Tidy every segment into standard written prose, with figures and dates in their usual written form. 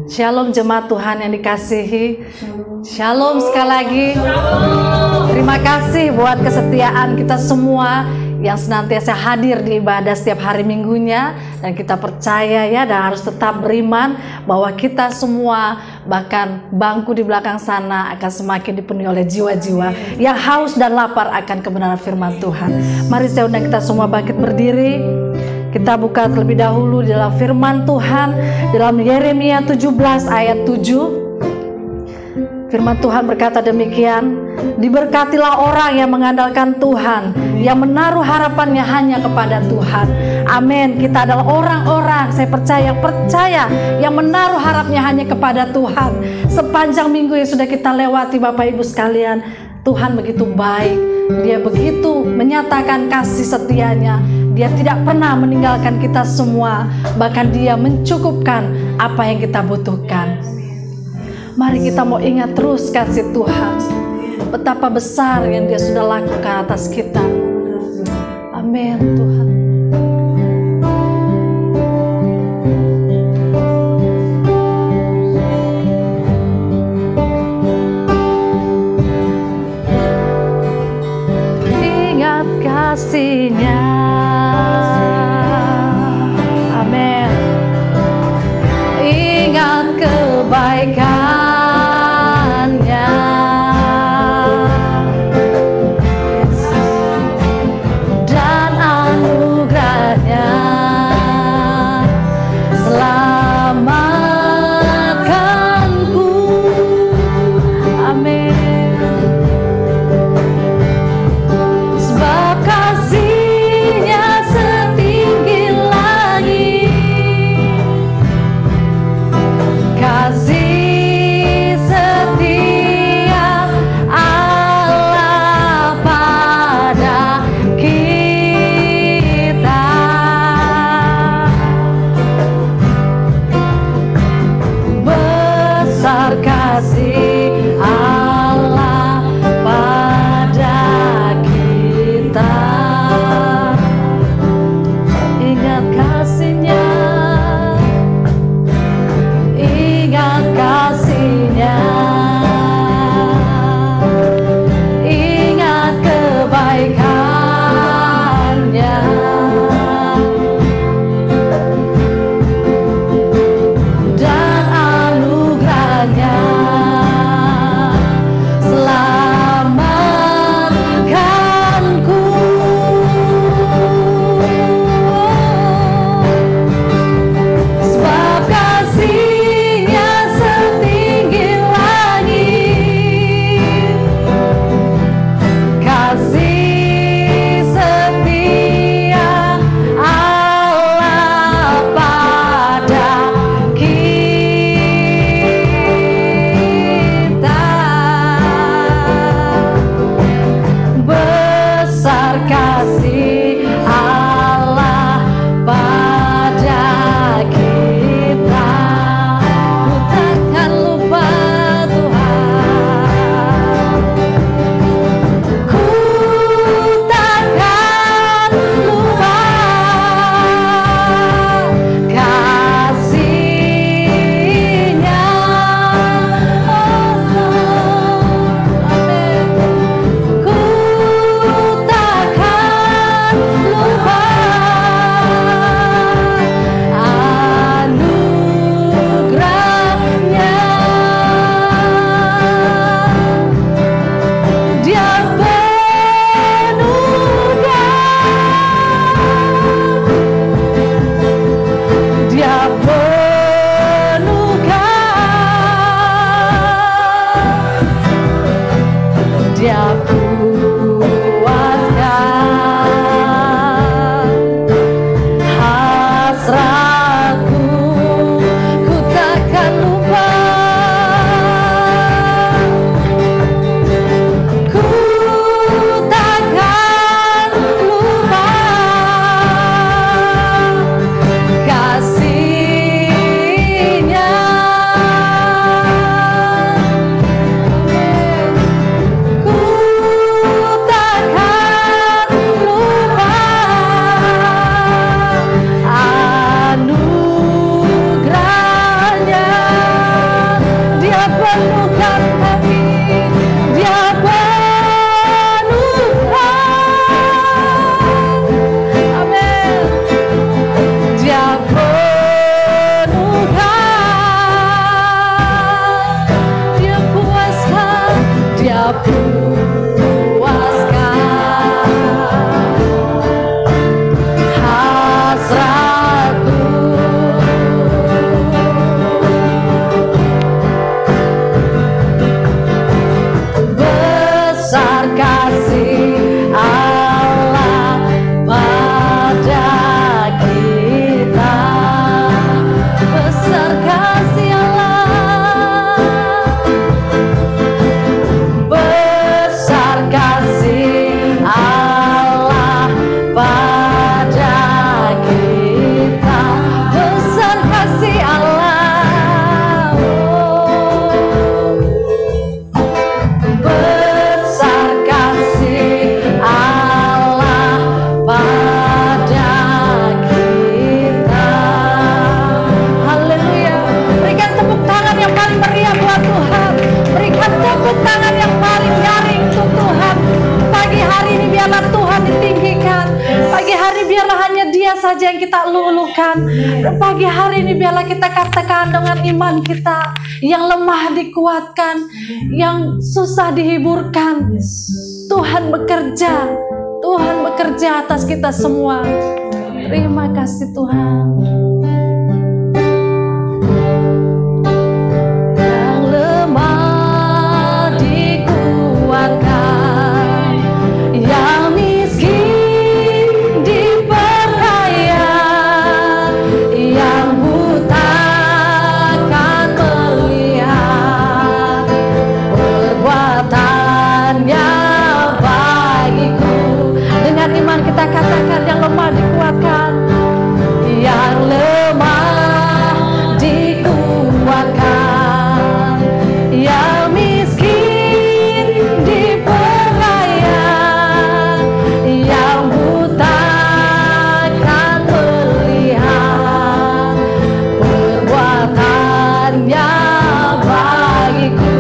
Shalom jemaat Tuhan yang dikasihi. Shalom sekali lagi. Terima kasih buat kesetiaan kita semua yang senantiasa hadir di ibadah setiap hari minggunya. Dan kita percaya ya, dan harus tetap beriman bahwa kita semua, bahkan bangku di belakang sana, akan semakin dipenuhi oleh jiwa-jiwa yang haus dan lapar akan kebenaran firman Tuhan. Mari saya undang kita semua bangkit berdiri. Kita buka terlebih dahulu dalam firman Tuhan dalam Yeremia 17 ayat 7. Firman Tuhan berkata demikian, diberkatilah orang yang mengandalkan Tuhan, yang menaruh harapannya hanya kepada Tuhan. Amin. Kita adalah orang-orang, saya percaya yang menaruh harapnya hanya kepada Tuhan. Sepanjang minggu yang sudah kita lewati Bapak Ibu sekalian, Tuhan begitu baik. Dia begitu menyatakan kasih setianya. Dia tidak pernah meninggalkan kita semua. Bahkan dia mencukupkan apa yang kita butuhkan. Mari kita mau ingat terus kasih Tuhan. Betapa besar yang dia sudah lakukan atas kita. Amin Tuhan. Ingat kasih-Nya. Amin. Ingat kebaikan-Nya. Dan anugerah saja yang kita luluhkan. Pagi hari ini biarlah kita katakan dengan iman kita, yang lemah dikuatkan, yang susah dihiburkan. Tuhan bekerja, Tuhan bekerja atas kita semua. Terima kasih Tuhan. Yang lemah dikuatkan, yang miskin diperkaya, yang buta akan melihat perbuatannya bagiku. Dengan iman kita katakan, yang lemah dikuatkan, yang lemah dikuatkan, yang miskin diperkaya, yang buta akan melihat perbuatannya bagiku.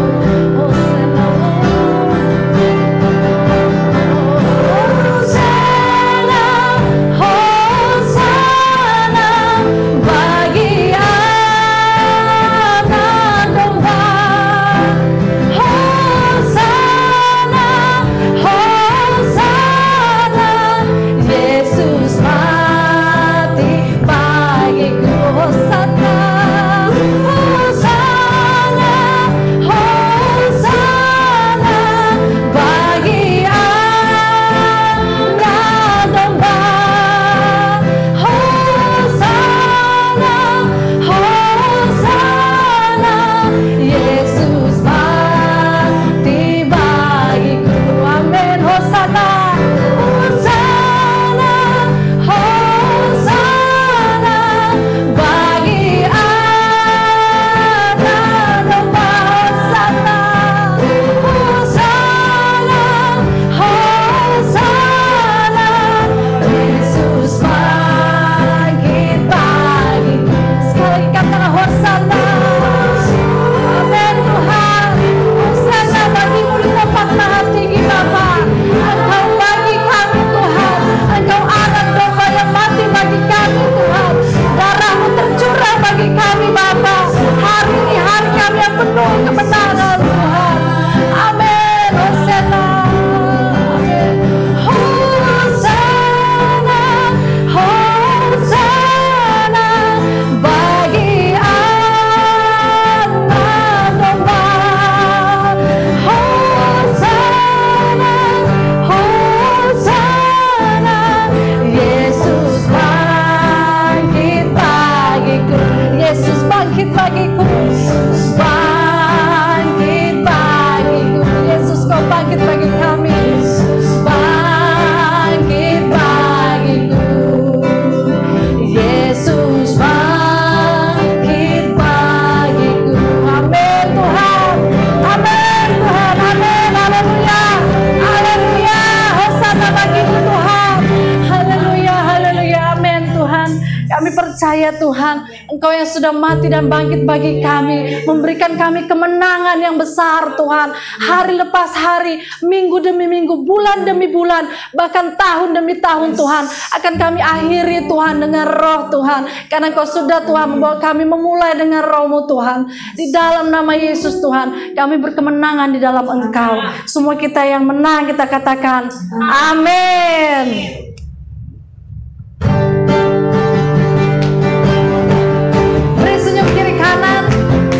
percaya Tuhan, Engkau yang sudah mati dan bangkit bagi kami, memberikan kami kemenangan yang besar Tuhan. Hari lepas hari, minggu demi minggu, bulan demi bulan, bahkan tahun demi tahun Tuhan, akan kami akhiri Tuhan dengan roh Tuhan. Karena Engkau sudah Tuhan membawa kami memulai dengan roh-Mu Tuhan. Di dalam nama Yesus Tuhan, kami berkemenangan di dalam Engkau. Semua kita yang menang, kita katakan amin.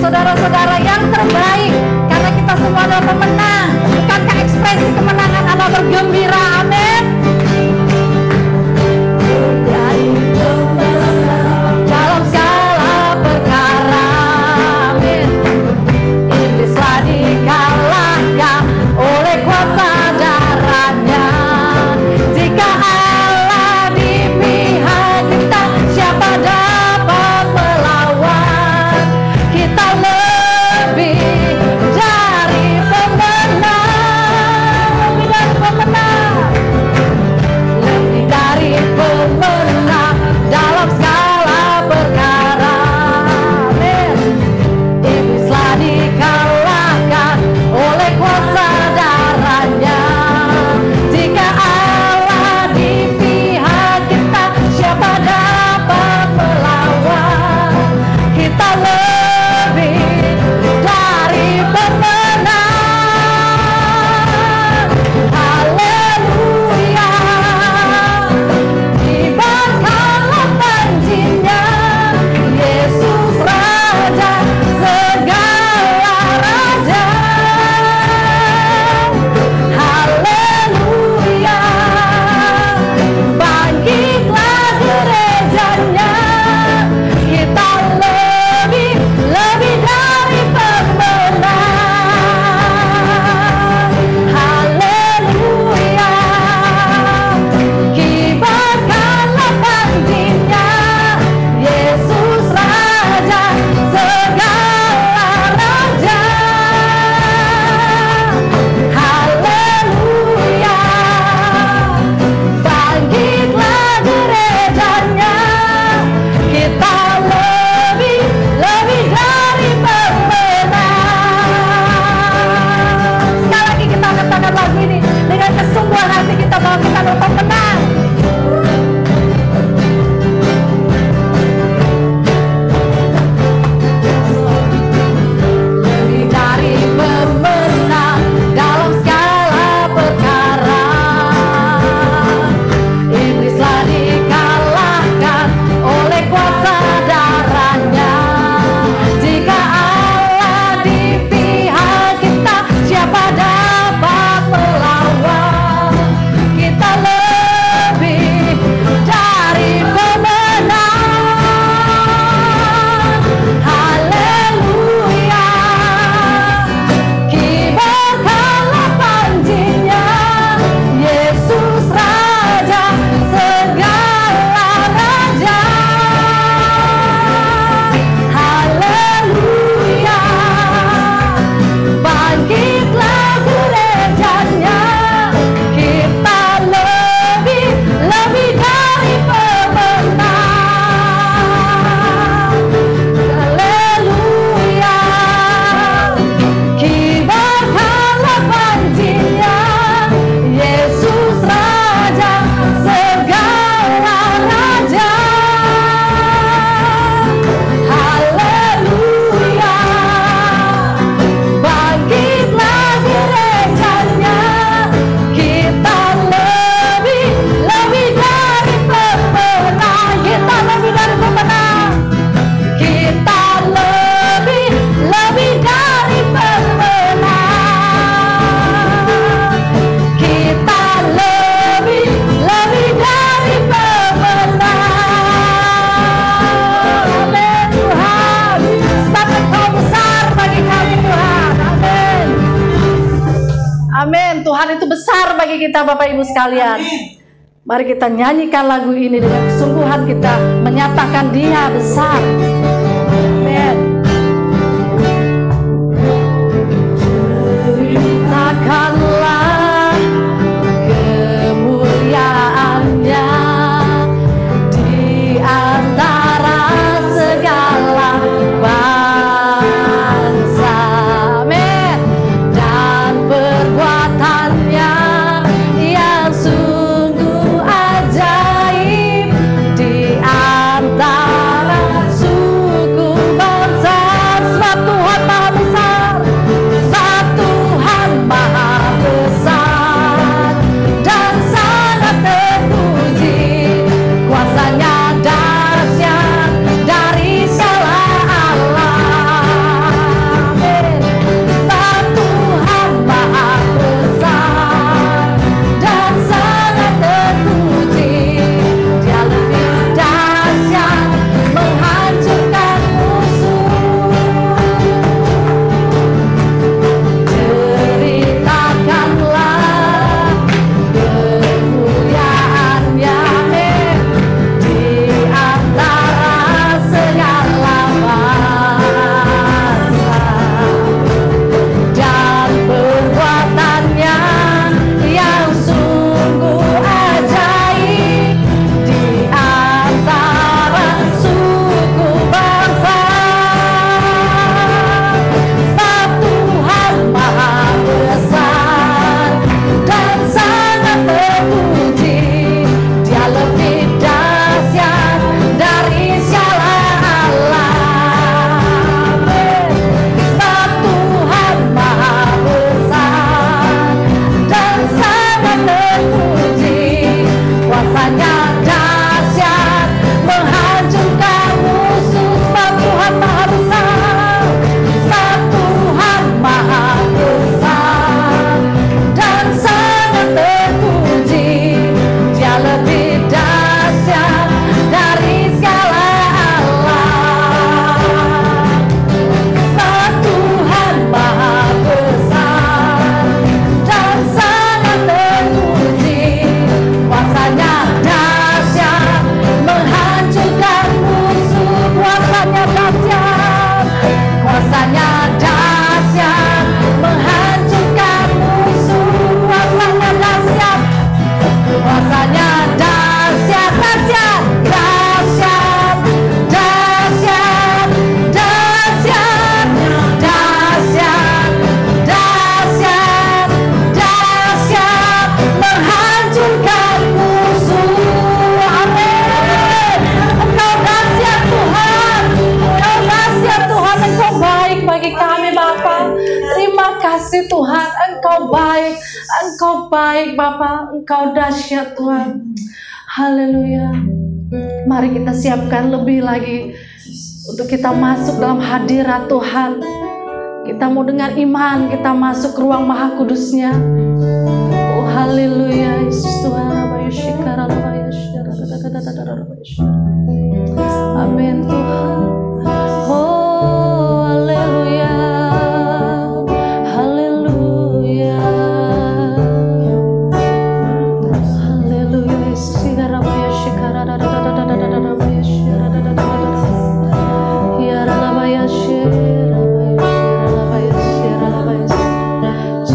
Saudara-saudara yang terbaik, karena kita semua adalah pemenang. Bukankah ekspresi kemenangan Allah bergembira? Amin. Dalam segala perkara, amin. Iblislah dikalahkan oleh kuasa darahnya. Jika lebih dari pemenang. Haleluya, kibarkanlah panjinya, Yesus Raja segala raja. Haleluya, bangkitlah gerejanya, kita lebih dari pemenang. Haleluya, kibarkanlah panjinya, Yesus Raja segala raja. Haleluya, bangkitlah gerejanya, kita lebih dari pemenang. Sekali lagi kita katakan lagu ini dengan kesungguhan hati kita bahwa kita adalah pemenang. Lebih dari pemenang dalam segala perkara. Iblislah dikalahkan oleh kuasa darahnya. Jika Allah di pihak kita, siapa dapat melawan? Kita lebih dari pemenang. Haleluya, kibarkanlah panjinya, Yesus Raja segala raja. Haleluya, bangkitlah gerejanya, kita lebih dari pemenang. Haleluya, kibarkanlah panjinya, Yesus Raja segala raja. Haleluya, bangkitlah gerejanya, kita lebih dari pemenang. Kita lebih dari pemenang. Kita lebih dari pemenang. Kita lebih dari pemenang. Amin Tuhan. Sebab Engkau besar bagi kami Tuhan. Amin. Amin. Tuhan itu besar bagi kita Bapak Ibu sekalian. Mari kita nyanyikan lagu ini dengan kesungguhan kita menyatakan Dia besar. Amin. Ceritakanlah kemuliaannya di antara segala bangsa. Amin. Dan perbuatannya yang sungguh ajaib di antara kasih Tuhan, Engkau baik Bapa, Engkau dahsyat Tuhan. Haleluya. Mari kita siapkan lebih lagi untuk kita masuk dalam hadirat Tuhan. Kita mau dengan iman, kita masuk ke ruang Maha Kudusnya. Oh haleluya, Yesus Tuhan. Amin Tuhan. Oh haleluya, haleluya, haleluya.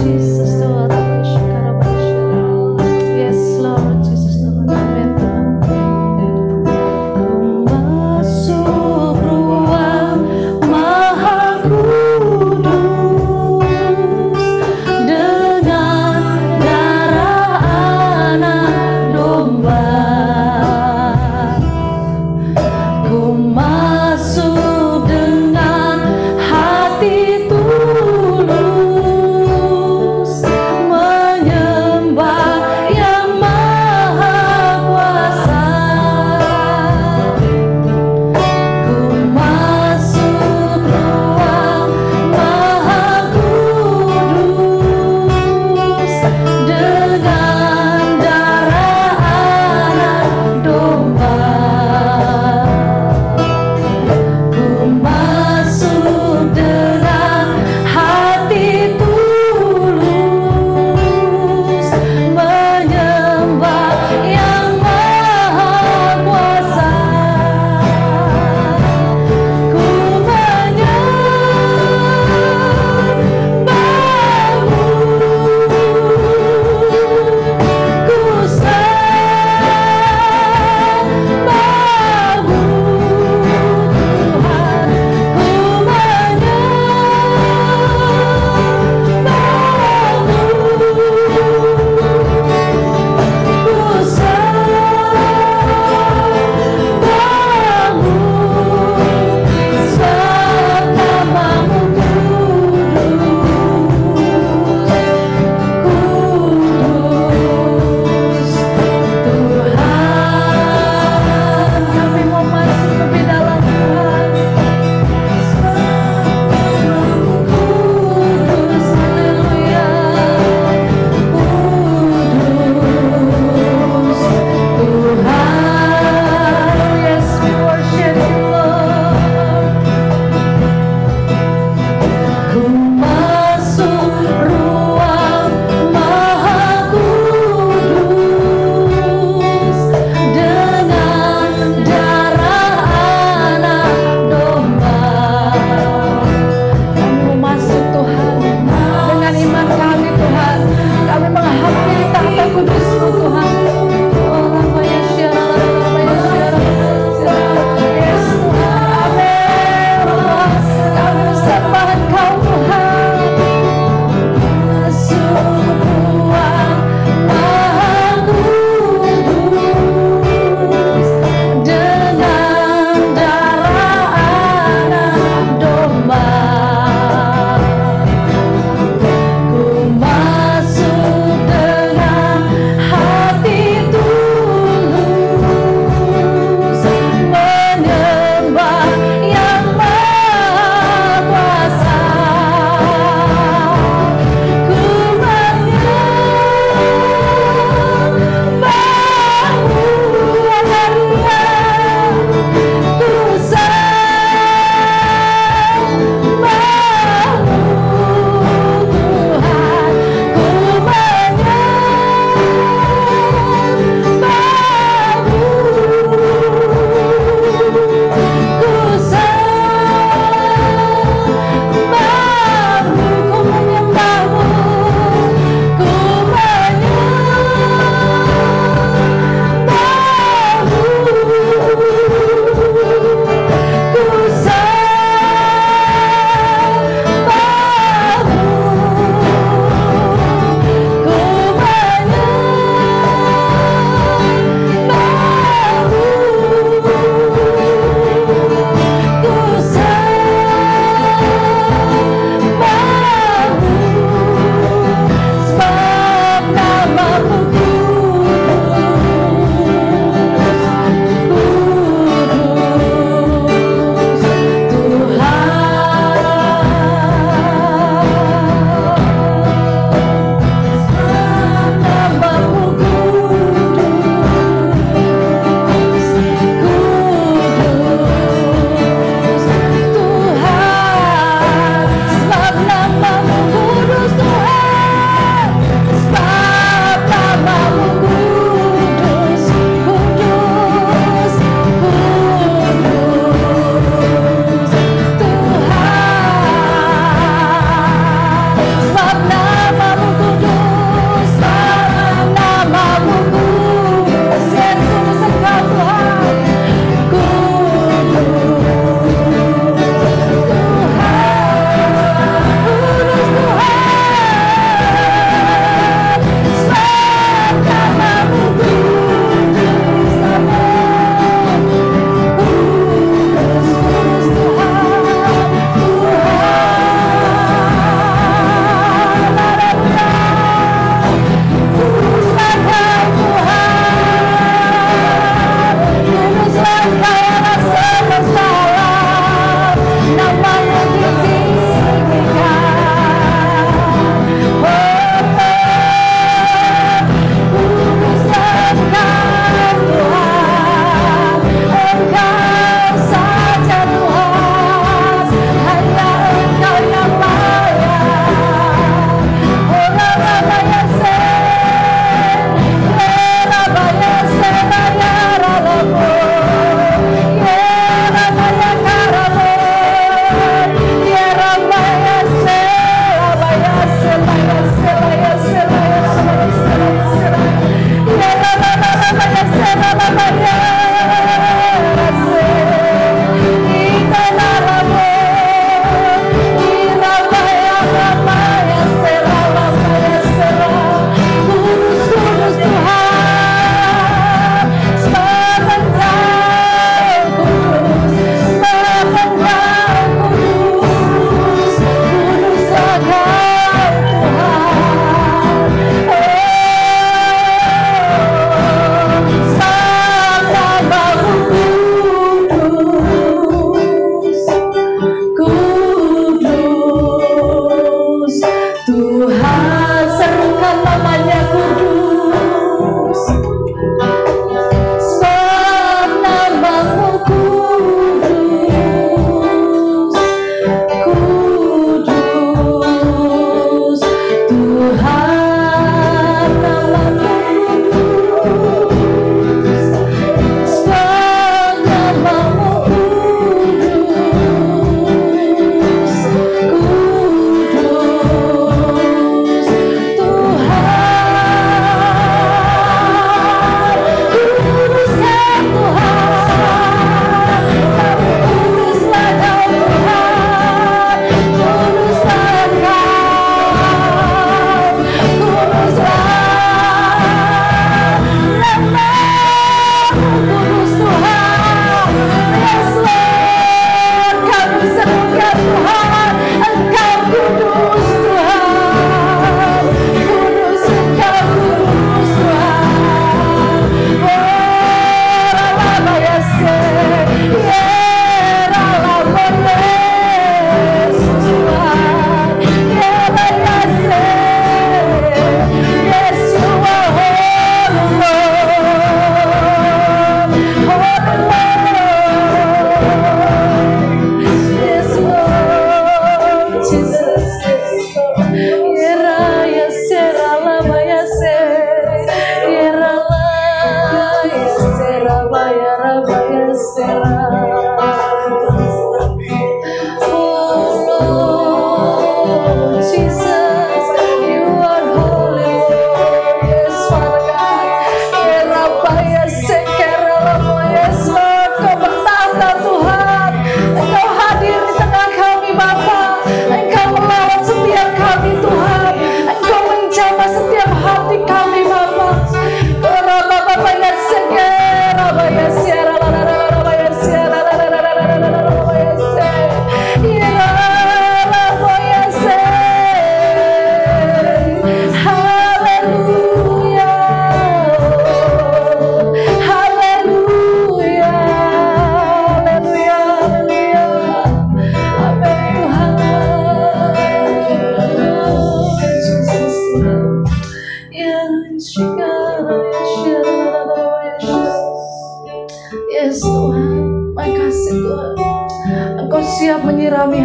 Yesus Yes Lord Jesus Tuhan. Amin Tuhan. Ku masuk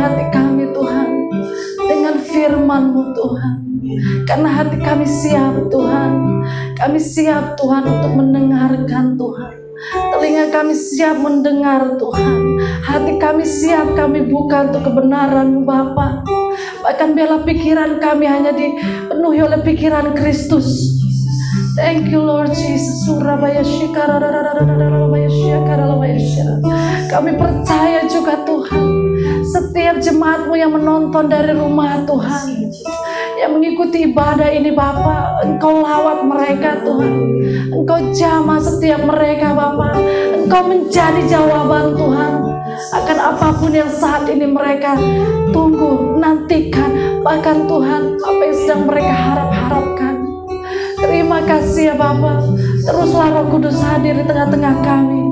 hati kami Tuhan dengan firman-Mu Tuhan. Karena hati kami siap Tuhan. Kami siap Tuhan untuk mendengarkan Tuhan. Telinga kami siap mendengar Tuhan. Hati kami siap kami buka untuk kebenaran-Mu Bapa. Bahkan biarlah pikiran kami hanya dipenuhi oleh pikiran Kristus. Thank you Lord Jesus. Kami percaya juga Tuhan, setiap jemaat-Mu yang menonton dari rumah Tuhan, yang mengikuti ibadah ini Bapa, Engkau lawat mereka Tuhan. Engkau jamah setiap mereka Bapa. Engkau menjadi jawaban Tuhan akan apapun yang saat ini mereka tunggu, nantikan. Bahkan Tuhan, apa yang sedang mereka harapkan. Terima kasih ya Bapa. Teruslah Roh Kudus hadir di tengah-tengah kami.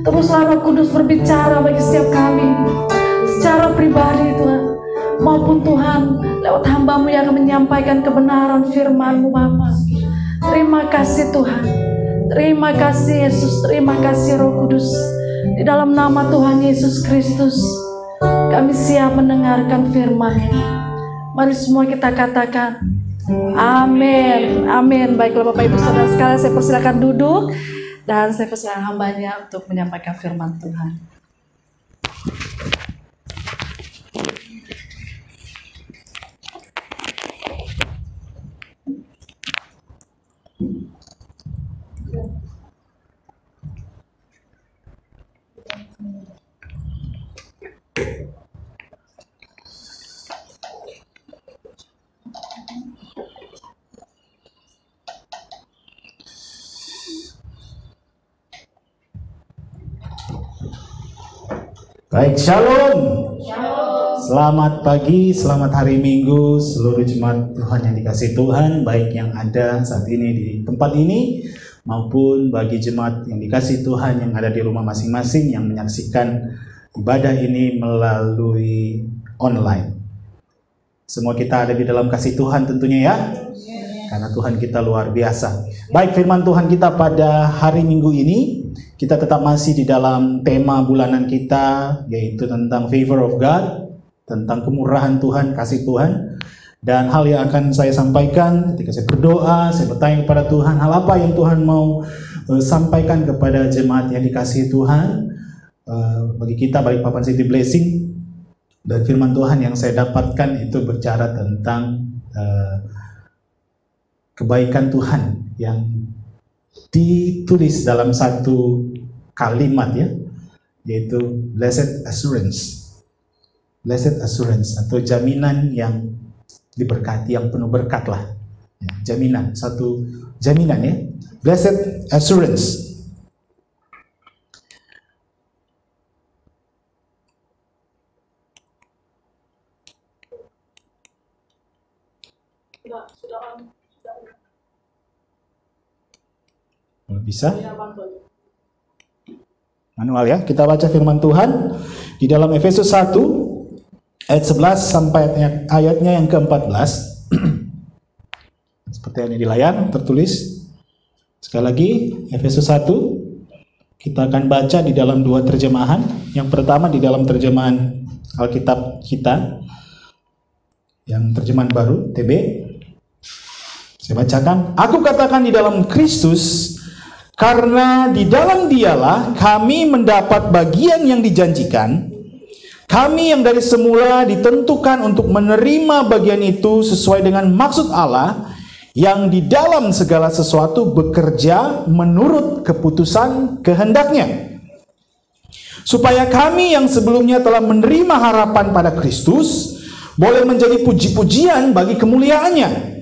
Teruslah Roh Kudus berbicara bagi setiap kami secara pribadi Tuhan, maupun Tuhan lewat hamba-Mu yang akan menyampaikan kebenaran firman-Mu Bapa. Terima kasih Tuhan. Terima kasih Yesus. Terima kasih Roh Kudus. Di dalam nama Tuhan Yesus Kristus kami siap mendengarkan firman-Nya. Mari semua kita katakan amin. Amin. Baiklah Bapak Ibu Saudara sekalian, saya persilakan duduk dan saya persilakan hambanya untuk menyampaikan firman Tuhan. Baik, shalom. Selamat pagi, selamat hari Minggu seluruh jemaat Tuhan yang dikasihi Tuhan, baik yang ada saat ini di tempat ini maupun bagi jemaat yang dikasihi Tuhan yang ada di rumah masing-masing yang menyaksikan ibadah ini melalui online. Semua kita ada di dalam kasih Tuhan tentunya ya, karena Tuhan kita luar biasa. Baik, firman Tuhan kita pada hari Minggu ini, kita tetap masih di dalam tema bulanan kita, yaitu tentang favor of God, tentang kemurahan Tuhan, kasih Tuhan. Dan hal yang akan saya sampaikan ketika saya berdoa, saya bertanya kepada Tuhan, hal apa yang Tuhan mau sampaikan kepada jemaat yang dikasihi Tuhan, bagi kita, Balikpapan City Blessing. Dan firman Tuhan yang saya dapatkan itu berbicara tentang kebaikan Tuhan yang ditulis dalam satu kalimat ya, yaitu blessed assurance. Blessed assurance atau jaminan yang diberkati, yang penuh berkat lah ya, jaminan, satu jaminan ya, blessed assurance. Bisa? Manual ya, kita baca firman Tuhan di dalam Efesus 1 ayat 11 sampai ayatnya yang ke-14. Seperti yang di layar tertulis. Sekali lagi, Efesus 1 kita akan baca di dalam dua terjemahan. Yang pertama di dalam terjemahan Alkitab kita, yang terjemahan baru TB. Saya bacakan, aku katakan di dalam Kristus, karena di dalam Dialah kami mendapat bagian yang dijanjikan. Kami yang dari semula ditentukan untuk menerima bagian itu sesuai dengan maksud Allah yang di dalam segala sesuatu bekerja menurut keputusan kehendaknya. Supaya kami yang sebelumnya telah menerima harapan pada Kristus boleh menjadi puji-pujian bagi kemuliaannya.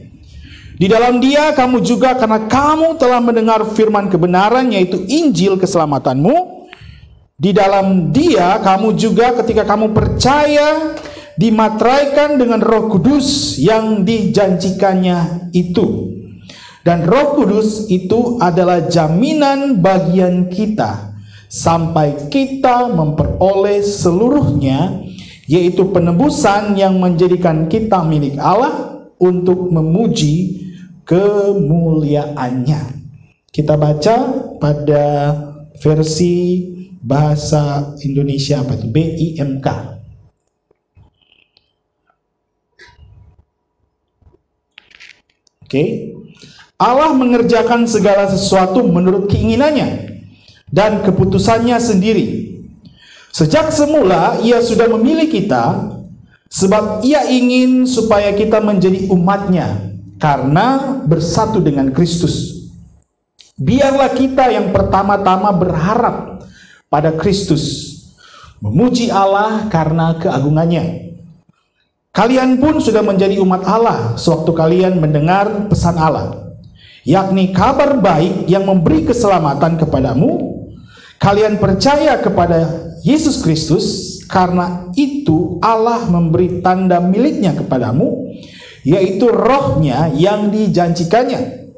Di dalam Dia kamu juga, karena kamu telah mendengar firman kebenaran, yaitu Injil keselamatanmu. Di dalam Dia kamu juga ketika kamu percaya dimateraikan dengan Roh Kudus yang dijanjikannya itu. Dan Roh Kudus itu adalah jaminan bagian kita sampai kita memperoleh seluruhnya, yaitu penebusan yang menjadikan kita milik Allah untuk memuji kemuliaannya. Kita baca pada versi bahasa Indonesia apa itu? BIMK. Oke. Allah mengerjakan segala sesuatu menurut keinginannya dan keputusannya sendiri. Sejak semula Ia sudah memilih kita, sebab Ia ingin supaya kita menjadi umat-Nya karena bersatu dengan Kristus. Biarlah kita yang pertama-tama berharap pada Kristus, memuji Allah karena keagungannya. Kalian pun sudah menjadi umat Allah sewaktu kalian mendengar pesan Allah, yakni kabar baik yang memberi keselamatan kepadamu. Kalian percaya kepada Yesus Kristus, karena itu Allah memberi tanda miliknya kepadamu, yaitu Roh-Nya yang dijanjikannya.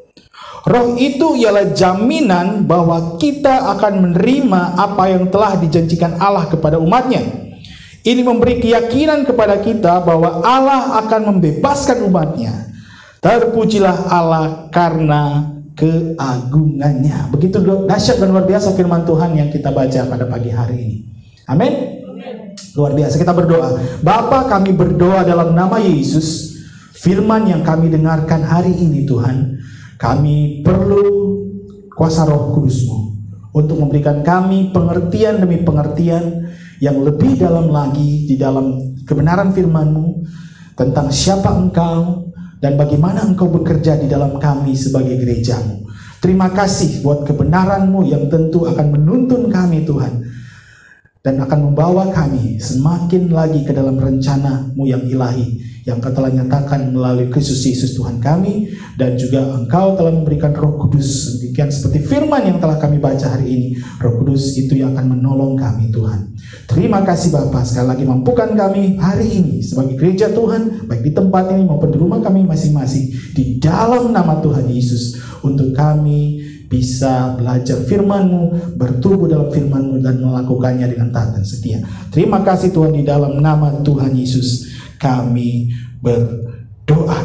Roh itu ialah jaminan bahwa kita akan menerima apa yang telah dijanjikan Allah kepada umat-Nya. Ini memberi keyakinan kepada kita bahwa Allah akan membebaskan umat-Nya. Terpujilah Allah karena keagungannya. Begitu dahsyat dan luar biasa firman Tuhan yang kita baca pada pagi hari ini. Amin. Luar biasa. Kita berdoa. Bapa, kami berdoa dalam nama Yesus. Firman yang kami dengarkan hari ini, Tuhan, kami perlu kuasa Roh Kudus-Mu untuk memberikan kami pengertian demi pengertian yang lebih dalam lagi di dalam kebenaran firman-Mu tentang siapa Engkau dan bagaimana Engkau bekerja di dalam kami sebagai gereja-Mu. Terima kasih buat kebenaran-Mu yang tentu akan menuntun kami, Tuhan, dan akan membawa kami semakin lagi ke dalam rencana-Mu yang ilahi yang Engkau telah nyatakan melalui Kristus Yesus Tuhan kami, dan juga Engkau telah memberikan Roh Kudus demikian seperti firman yang telah kami baca hari ini. Roh Kudus itu yang akan menolong kami, Tuhan. Terima kasih Bapa, sekali lagi mampukan kami hari ini sebagai gereja Tuhan, baik di tempat ini maupun di rumah kami masing-masing, di dalam nama Tuhan Yesus, untuk kami bisa belajar firman-Mu, bertumbuh dalam firman-Mu, dan melakukannya dengan taat dan setia. Terima kasih Tuhan, di dalam nama Tuhan Yesus kami berdoa.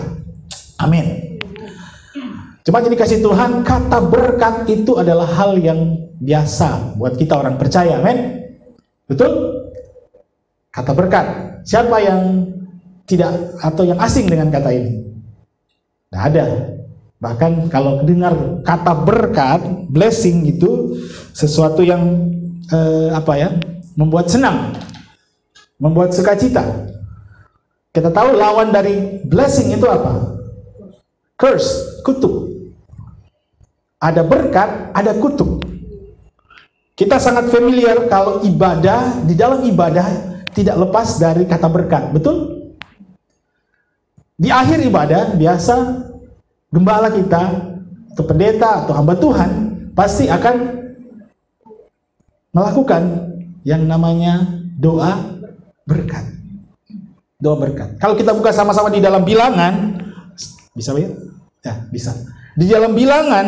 Amin. Jemaat yang dikasihi Tuhan, kata berkat itu adalah hal yang biasa buat kita orang percaya. Amin. Betul? Kata berkat. Siapa yang tidak atau yang asing dengan kata ini? Tidak ada. Bahkan kalau dengar kata berkat, blessing itu sesuatu yang membuat senang, membuat sukacita. Kita tahu lawan dari blessing itu apa? Curse, kutuk. Ada berkat, ada kutuk. Kita sangat familiar kalau ibadah, di dalam ibadah tidak lepas dari kata berkat, betul? Di akhir ibadah, biasa gembala kita, atau pendeta, atau hamba Tuhan, pasti akan melakukan yang namanya doa berkat. Doa berkat. Kalau kita buka sama-sama di dalam Bilangan, bisa ya? Ya, bisa. Di dalam Bilangan,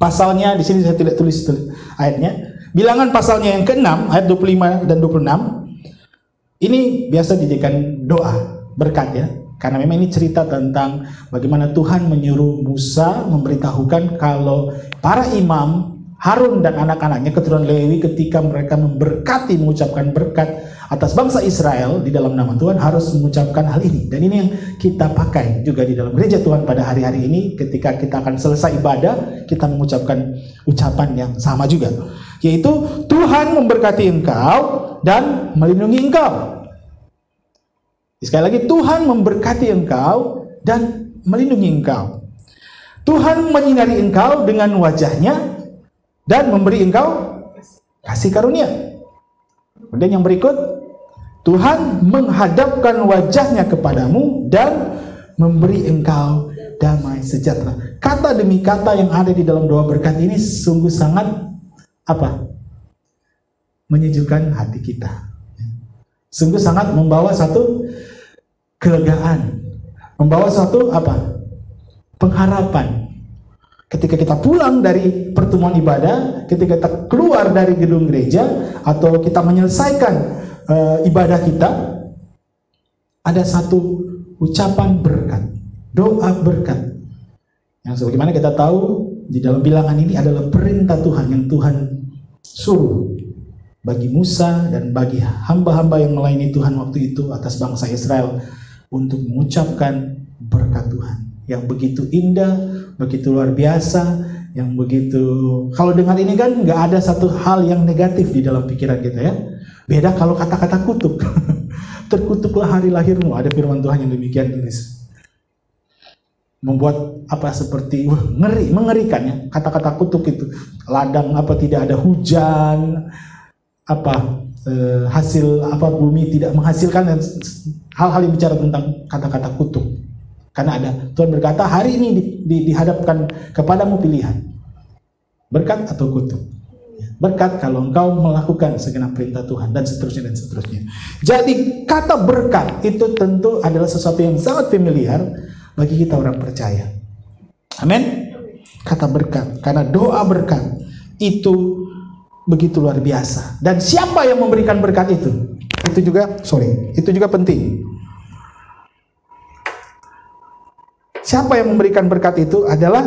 pasalnya di sini saya tidak tulis ayatnya. Bilangan pasalnya yang ke-6, ayat 25 dan 26. Ini biasa dijadikan doa berkat ya. Karena memang ini cerita tentang bagaimana Tuhan menyuruh Musa memberitahukan kalau para imam Harun dan anak-anaknya keturunan Lewi ketika mereka memberkati, mengucapkan berkat atas bangsa Israel di dalam nama Tuhan harus mengucapkan hal ini. Dan ini yang kita pakai juga di dalam gereja Tuhan pada hari-hari ini. Ketika kita akan selesai ibadah, kita mengucapkan ucapan yang sama juga, yaitu Tuhan memberkati engkau dan melindungi engkau. Sekali lagi, Tuhan memberkati engkau dan melindungi engkau. Tuhan menyinari engkau dengan wajahnya dan memberi engkau kasih karunia. Kemudian yang berikut, Tuhan menghadapkan wajahnya kepadamu dan memberi engkau damai sejahtera. Kata demi kata yang ada di dalam doa berkat ini sungguh sangat menyejukkan hati kita. Sungguh sangat membawa satu kelegaan, membawa satu pengharapan. Ketika kita pulang dari pertemuan ibadah, ketika kita keluar dari gedung gereja, atau kita menyelesaikan ibadah kita, ada satu ucapan berkat, doa berkat. Yang sebagaimana kita tahu, di dalam Bilangan ini adalah perintah Tuhan yang Tuhan suruh bagi Musa dan bagi hamba-hamba yang melayani Tuhan waktu itu atas bangsa Israel. untuk mengucapkan berkat Tuhan yang begitu indah, begitu luar biasa, yang begitu, kalau dengar ini kan nggak ada satu hal yang negatif di dalam pikiran kita ya. Beda kalau kata-kata kutuk. Terkutuklah hari lahirmu, ada firman Tuhan yang demikian tulis. Membuat apa seperti mengerikan ya, kata-kata kutuk itu. Ladang apa tidak ada hujan, apa hasil apa bumi tidak menghasilkan, dan hal-hal yang bicara tentang kata-kata kutuk. Karena ada Tuhan berkata hari ini dihadapkan kepadamu pilihan, berkat atau kutuk. Berkat kalau engkau melakukan segenap perintah Tuhan, dan seterusnya dan seterusnya. Jadi kata berkat itu tentu adalah sesuatu yang sangat familiar bagi kita orang percaya. Amin. Kata berkat, karena doa berkat itu begitu luar biasa. Dan siapa yang memberikan berkat itu? Itu juga penting. Siapa yang memberikan berkat itu adalah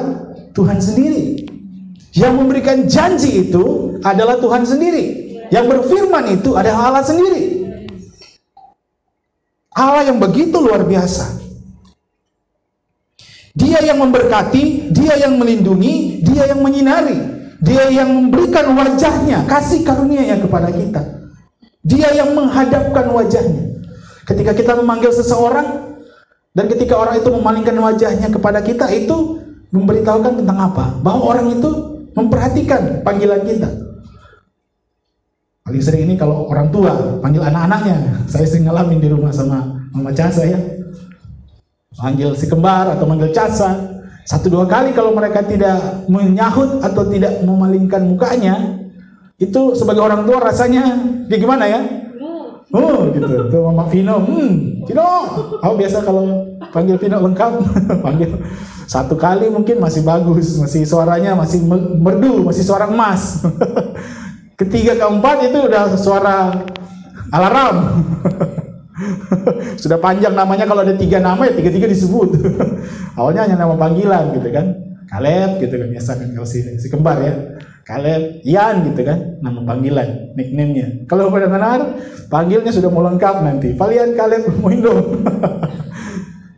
Tuhan sendiri. Yang memberikan janji itu adalah Tuhan sendiri. Yang berfirman itu adalah Allah sendiri. Allah yang begitu luar biasa. Dia yang memberkati, Dia yang melindungi, Dia yang menyinari, Dia yang memberikan wajahnya, kasih karunia-Nya kepada kita. Dia yang menghadapkan wajahnya. Ketika kita memanggil seseorang, dan ketika orang itu memalingkan wajahnya kepada kita, itu memberitahukan tentang apa? Bahwa orang itu memperhatikan panggilan kita. Paling sering ini kalau orang tua panggil anak-anaknya. Saya sering ngalamin di rumah sama Mama Casa ya. Manggil si kembar atau manggil Casa. 1-2 kali kalau mereka tidak menyahut atau tidak memalingkan mukanya, itu sebagai orang tua rasanya kayak gimana ya? Gitu. Tuh Mama Vino, Vino. Aku biasa kalau panggil Vino lengkap, panggil 1 kali mungkin masih bagus, masih suaranya masih merdu, masih suara emas. Ketiga keempat itu udah suara alarm. Sudah panjang namanya, kalau ada 3 nama ya 3-3 disebut. Awalnya hanya nama panggilan gitu kan. Kaleb gitu kan, biasa kan kalau si kembar ya. Kaleb, Ian gitu kan, nama panggilan, nickname-nya. Kalau benar-benar panggilnya sudah mau lengkap nanti, Valian Kaleb Moindo.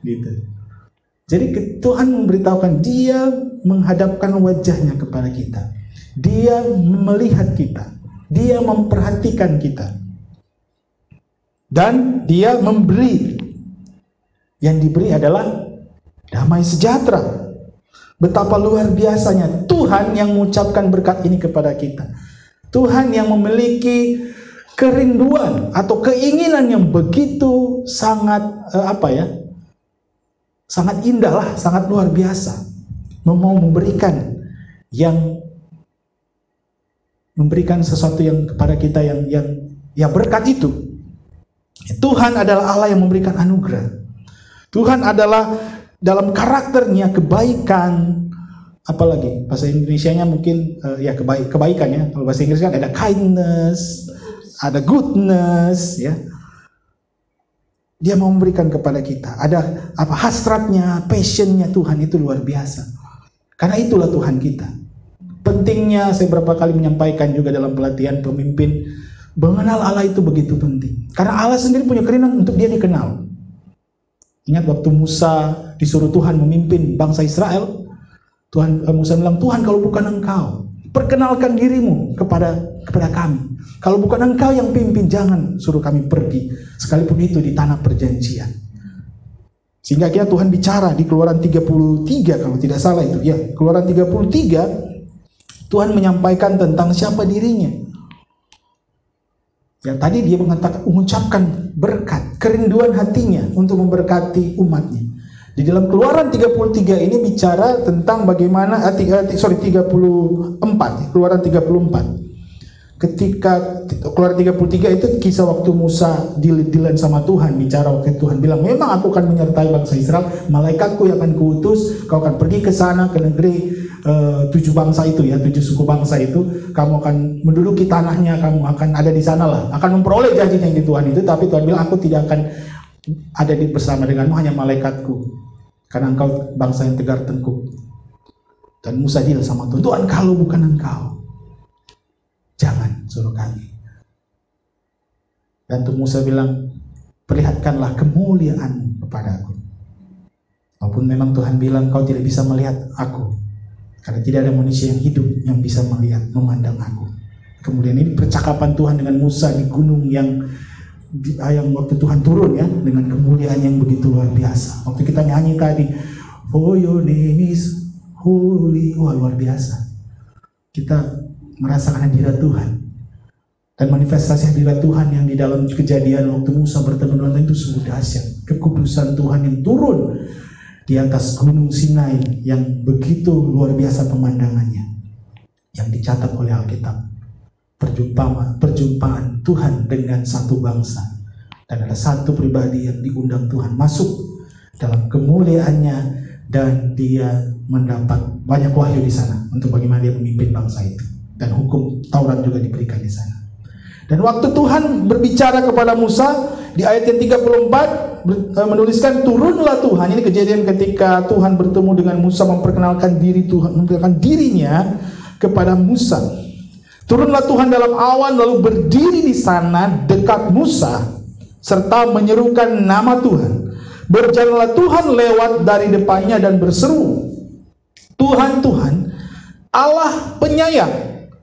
Gitu. Jadi Tuhan memberitahukan, Dia menghadapkan wajahnya kepada kita. Dia melihat kita. Dia memperhatikan kita. Dan Dia memberi. Yang diberi adalah damai sejahtera. Betapa luar biasanya Tuhan yang mengucapkan berkat ini kepada kita. Tuhan yang memiliki kerinduan atau keinginan yang begitu sangat sangat indah lah, sangat luar biasa. Mau memberikan sesuatu yang kepada kita yang berkat itu. Tuhan adalah Allah yang memberikan anugerah. Tuhan adalah dalam karakternya kebaikan, apalagi bahasa Indonesianya mungkin kebaikan ya. Kalau bahasa Inggris kan ada kindness, ada goodness ya. Dia mau memberikan kepada kita. Ada hasratnya, passionnya Tuhan itu luar biasa. Karena itulah Tuhan kita. Pentingnya saya berapa kali menyampaikan juga dalam pelatihan pemimpin, mengenal Allah itu begitu penting. Karena Allah sendiri punya kerinduan untuk Dia dikenal. Ingat waktu Musa disuruh Tuhan memimpin bangsa Israel, Musa bilang, Tuhan kalau bukan Engkau, perkenalkan dirimu kepada kami. Kalau bukan Engkau yang pimpin, jangan suruh kami pergi, sekalipun itu di tanah perjanjian. Sehingga akhirnya Tuhan bicara di Keluaran 33 kalau tidak salah itu ya, Keluaran 33 Tuhan menyampaikan tentang siapa dirinya. Yang tadi Dia mengucapkan berkat, kerinduan hatinya untuk memberkati umatnya. Di dalam Keluaran 33 ini bicara tentang bagaimana Keluaran 34. Ketika Keluaran 33 itu kisah waktu Musa dilan sama Tuhan, bicara waktu Tuhan bilang, memang aku akan menyertai bangsa Israel, malaikatku yang akan kuutus, kau akan pergi ke sana ke negeri 7 bangsa itu ya, 7 suku bangsa itu, kamu akan menduduki tanahnya, kamu akan ada di sana lah, akan memperoleh janjinya di Tuhan itu. Tapi Tuhan bilang, aku tidak akan ada bersama denganmu, hanya malaikatku, karena engkau bangsa yang tegar tengkuk. Dan Musa deal sama Tuhan, Tuhan kalau bukan Engkau, jangan suruh kami. Dan Tuhan Musa bilang, perlihatkanlah kemuliaan-Mu kepadaku. Walaupun memang Tuhan bilang kau tidak bisa melihat aku, karena tidak ada manusia yang hidup yang bisa melihat, memandang aku. Kemudian ini percakapan Tuhan dengan Musa di gunung yang waktu Tuhan turun ya, dengan kemuliaan yang begitu luar biasa. Waktu kita nyanyi tadi, for your name is holy, wah luar biasa. Kita merasakan hadirat Tuhan. Dan manifestasi hadirat Tuhan yang di dalam Kejadian waktu Musa bertemu dengan Tuhan itu sungguh dahsyat. Kekudusan Tuhan yang turun di atas gunung Sinai yang begitu luar biasa pemandangannya, yang dicatat oleh Alkitab. Perjumpaan Tuhan dengan satu bangsa, dan ada satu pribadi yang diundang Tuhan masuk dalam kemuliaannya, dan dia mendapat banyak wahyu di sana untuk bagaimana dia memimpin bangsa itu, dan hukum Taurat juga diberikan di sana. Dan waktu Tuhan berbicara kepada Musa di ayat yang 34 menuliskan turunlah Tuhan. Ini kejadian ketika Tuhan bertemu dengan Musa, memperkenalkan dirinya kepada Musa. Turunlah Tuhan dalam awan lalu berdiri di sana dekat Musa serta menyerukan nama Tuhan. Berjalanlah Tuhan lewat dari depannya dan berseru, Tuhan, Tuhan, Allah penyayang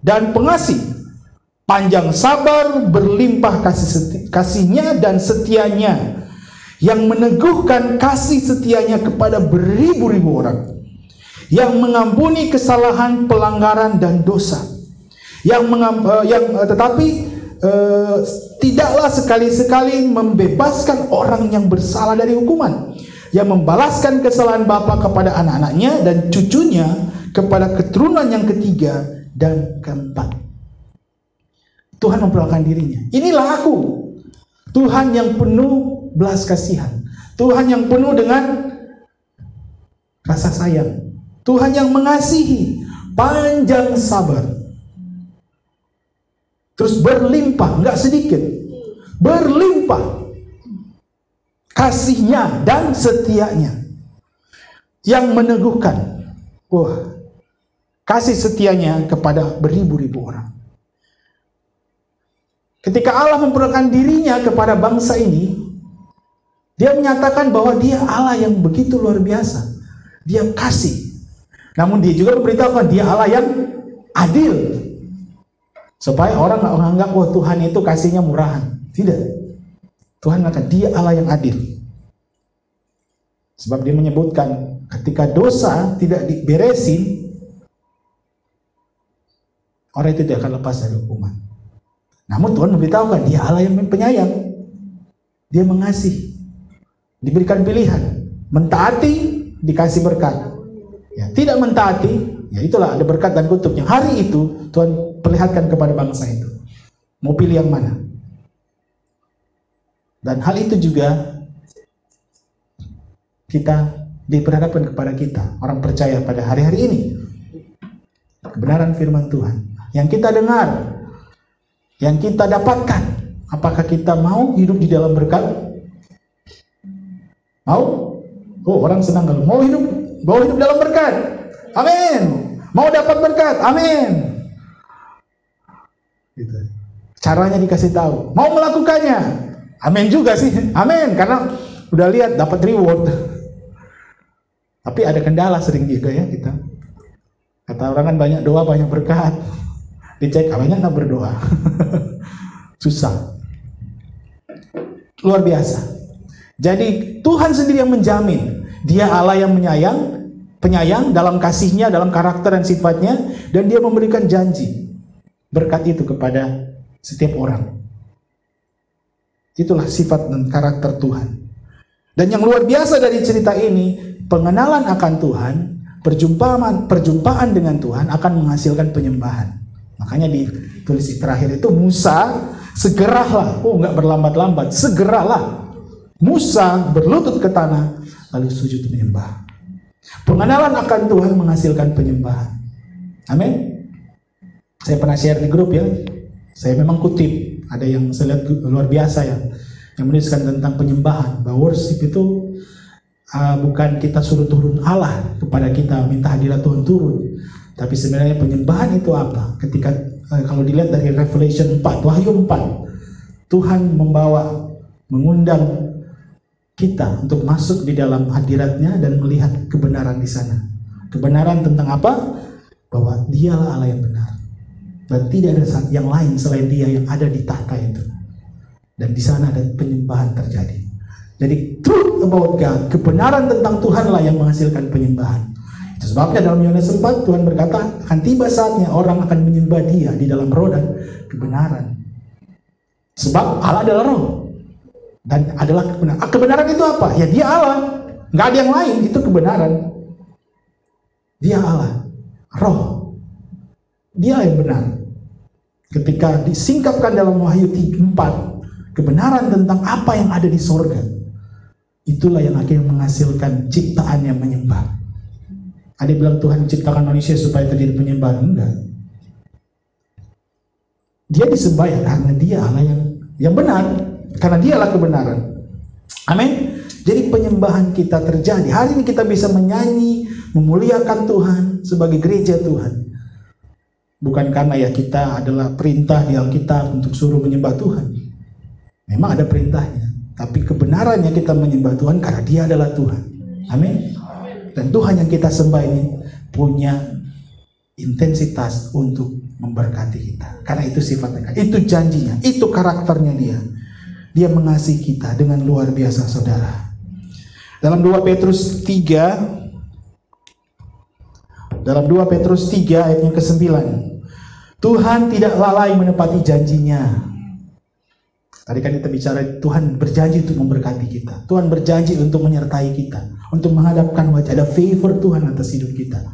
dan pengasih, panjang sabar, berlimpah kasihnya dan setianya, yang meneguhkan kasih setianya kepada beribu-ribu orang, yang mengampuni kesalahan, pelanggaran dan dosa, tidaklah sekali-sekali membebaskan orang yang bersalah dari hukuman, yang membalaskan kesalahan bapa kepada anak-anaknya dan cucunya kepada keturunan yang ketiga dan keempat. Tuhan memperkenalkan dirinya. Inilah aku, Tuhan yang penuh belas kasihan, Tuhan yang penuh dengan rasa sayang, Tuhan yang mengasihi, panjang sabar. Terus berlimpah, enggak sedikit, berlimpah kasihnya dan setianya, yang meneguhkan, kasih setianya kepada beribu-ribu orang. Ketika Allah memperkenalkan dirinya kepada bangsa ini, dia menyatakan bahwa dia Allah yang begitu luar biasa. Dia kasih, namun dia juga memberitahukan dia Allah yang adil, supaya orang nggak menganggap Tuhan itu kasihnya murahan. Tidak, Tuhan mengatakan dia Allah yang adil. Sebab dia menyebutkan ketika dosa tidak diberesin, orang itu tidak akan lepas dari hukuman. Namun Tuhan memberitahukan dia Allah yang penyayang, dia mengasihi. Diberikan pilihan, mentaati dikasih berkat, ya, tidak mentaati, ya itulah ada berkat dan kutuknya. Hari itu Tuhan perlihatkan kepada bangsa itu, mau pilih yang mana. Dan hal itu juga kita diperhadapkan kepada kita, orang percaya pada hari-hari ini. Kebenaran firman Tuhan yang kita dengar, yang kita dapatkan, apakah kita mau hidup di dalam berkat? Mau? Orang senang kalau mau hidup dalam berkat. Amin. Mau dapat berkat. Amin. Gitu. Caranya dikasih tahu. Mau melakukannya. Amin juga sih. Amin, karena udah lihat dapat reward. Tapi ada kendala sering juga ya kita. Kata orang kan banyak doa banyak berkat. Dicek banyak nggak berdoa. Susah. Luar biasa. Jadi Tuhan sendiri yang menjamin. Dia Allah yang penyayang dalam kasihnya, dalam karakter dan sifatnya, dan dia memberikan janji berkat itu kepada setiap orang. Itulah sifat dan karakter Tuhan. Dan yang luar biasa dari cerita ini, pengenalan akan Tuhan, perjumpaan dengan Tuhan akan menghasilkan penyembahan. Makanya ditulis di terakhir itu, Musa segeralah, nggak berlambat-lambat, segeralah Musa berlutut ke tanah lalu sujud menyembah. Pengenalan akan Tuhan menghasilkan penyembahan. Amin. Saya pernah share di grup ya. Saya memang kutip, ada yang saya lihat luar biasa ya, yang menuliskan tentang penyembahan, bahwa worship itu bukan kita suruh turun Allah kepada kita, minta hadirat Tuhan turun. Tapi sebenarnya penyembahan itu apa? Ketika kalau dilihat dari Revelation 4, Wahyu 4, Tuhan mengundang kita untuk masuk di dalam hadiratnya dan melihat kebenaran di sana. Kebenaran tentang apa? Bahwa dialah Allah yang benar. Dan tidak ada yang lain selain dia yang ada di tahta itu. Dan di sana ada penyembahan terjadi. Jadi truth about God, kebenaran tentang Tuhanlah yang menghasilkan penyembahan. Itu sebabnya dalam Yohanes 4 Tuhan berkata, akan tiba saatnya orang akan menyembah dia di dalam roh dan kebenaran. Sebab Allah adalah roh. Dan adalah kebenaran. Kebenaran itu apa? Ya dia Allah. Nggak ada yang lain, itu kebenaran. Dia Allah, roh. Dia yang benar. Ketika disingkapkan dalam Wahyu 4, kebenaran tentang apa yang ada di sorga, itulah yang akhirnya menghasilkan ciptaan yang menyembah. Ada yang bilang Tuhan menciptakan manusia supaya terjadi penyembahan. Enggak. Dia disembah ya karena dia Allah yang benar. Karena dialah kebenaran. Amin. Jadi penyembahan kita terjadi. Hari ini kita bisa menyanyi, memuliakan Tuhan sebagai gereja Tuhan. Bukan karena ya kita adalah perintah di Alkitab untuk suruh menyembah Tuhan. Memang ada perintahnya. Tapi kebenarannya kita menyembah Tuhan karena dia adalah Tuhan. Amin. Dan Tuhan yang kita sembah ini punya intensitas untuk memberkati kita. Karena itu sifatnya. Itu janjinya. Itu karakternya dia. Dia mengasihi kita dengan luar biasa, saudara. Dalam 2 Petrus 3 ayatnya ke-9, Tuhan tidak lalai menepati janjinya. Tadi kan kita bicara Tuhan berjanji untuk memberkati kita. Tuhan berjanji untuk menyertai kita, untuk menghadapkan wajah. Ada favor Tuhan atas hidup kita.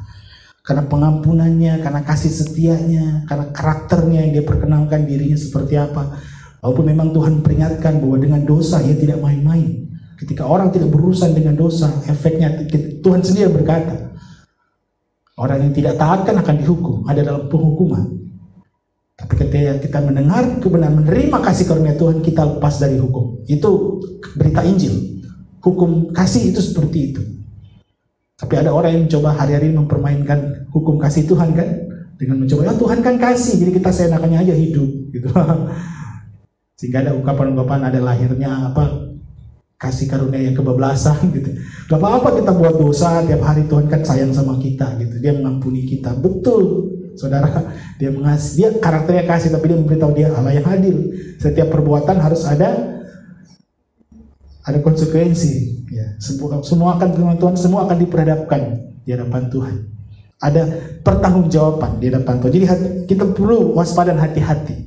Karena pengampunannya, karena kasih setianya, karena karakternya yang dia perkenalkan dirinya seperti apa. Walaupun memang Tuhan peringatkan bahwa dengan dosa ia tidak main-main. Ketika orang tidak berurusan dengan dosa, efeknya Tuhan sendiri berkata, orang yang tidak taat kan akan dihukum, ada dalam penghukuman. Tapi ketika kita mendengar kebenaran, menerima kasih karunia Tuhan, kita lepas dari hukum. Itu berita Injil. Hukum kasih itu seperti itu. Tapi ada orang yang mencoba hari-hari mempermainkan hukum kasih Tuhan kan, dengan mencoba, ya Tuhan kan kasih, jadi kita seenaknya aja hidup gitu. Sehingga ada ungkapan-ungkapan, ada lahirnya kasih karunia yang kebablasan gitu. Gak apa-apa kita buat dosa, tiap hari Tuhan kan sayang sama kita gitu. Dia mengampuni kita. Betul, saudara. Dia mengasihi, dia karakternya kasih, tapi dia memberitahu dia Allah yang adil. Setiap perbuatan harus ada konsekuensi. Ya, semua akan Tuhan, semua akan diperhadapkan di hadapan Tuhan. Ada pertanggungjawaban di hadapan Tuhan. Jadi kita perlu waspada dan hati-hati.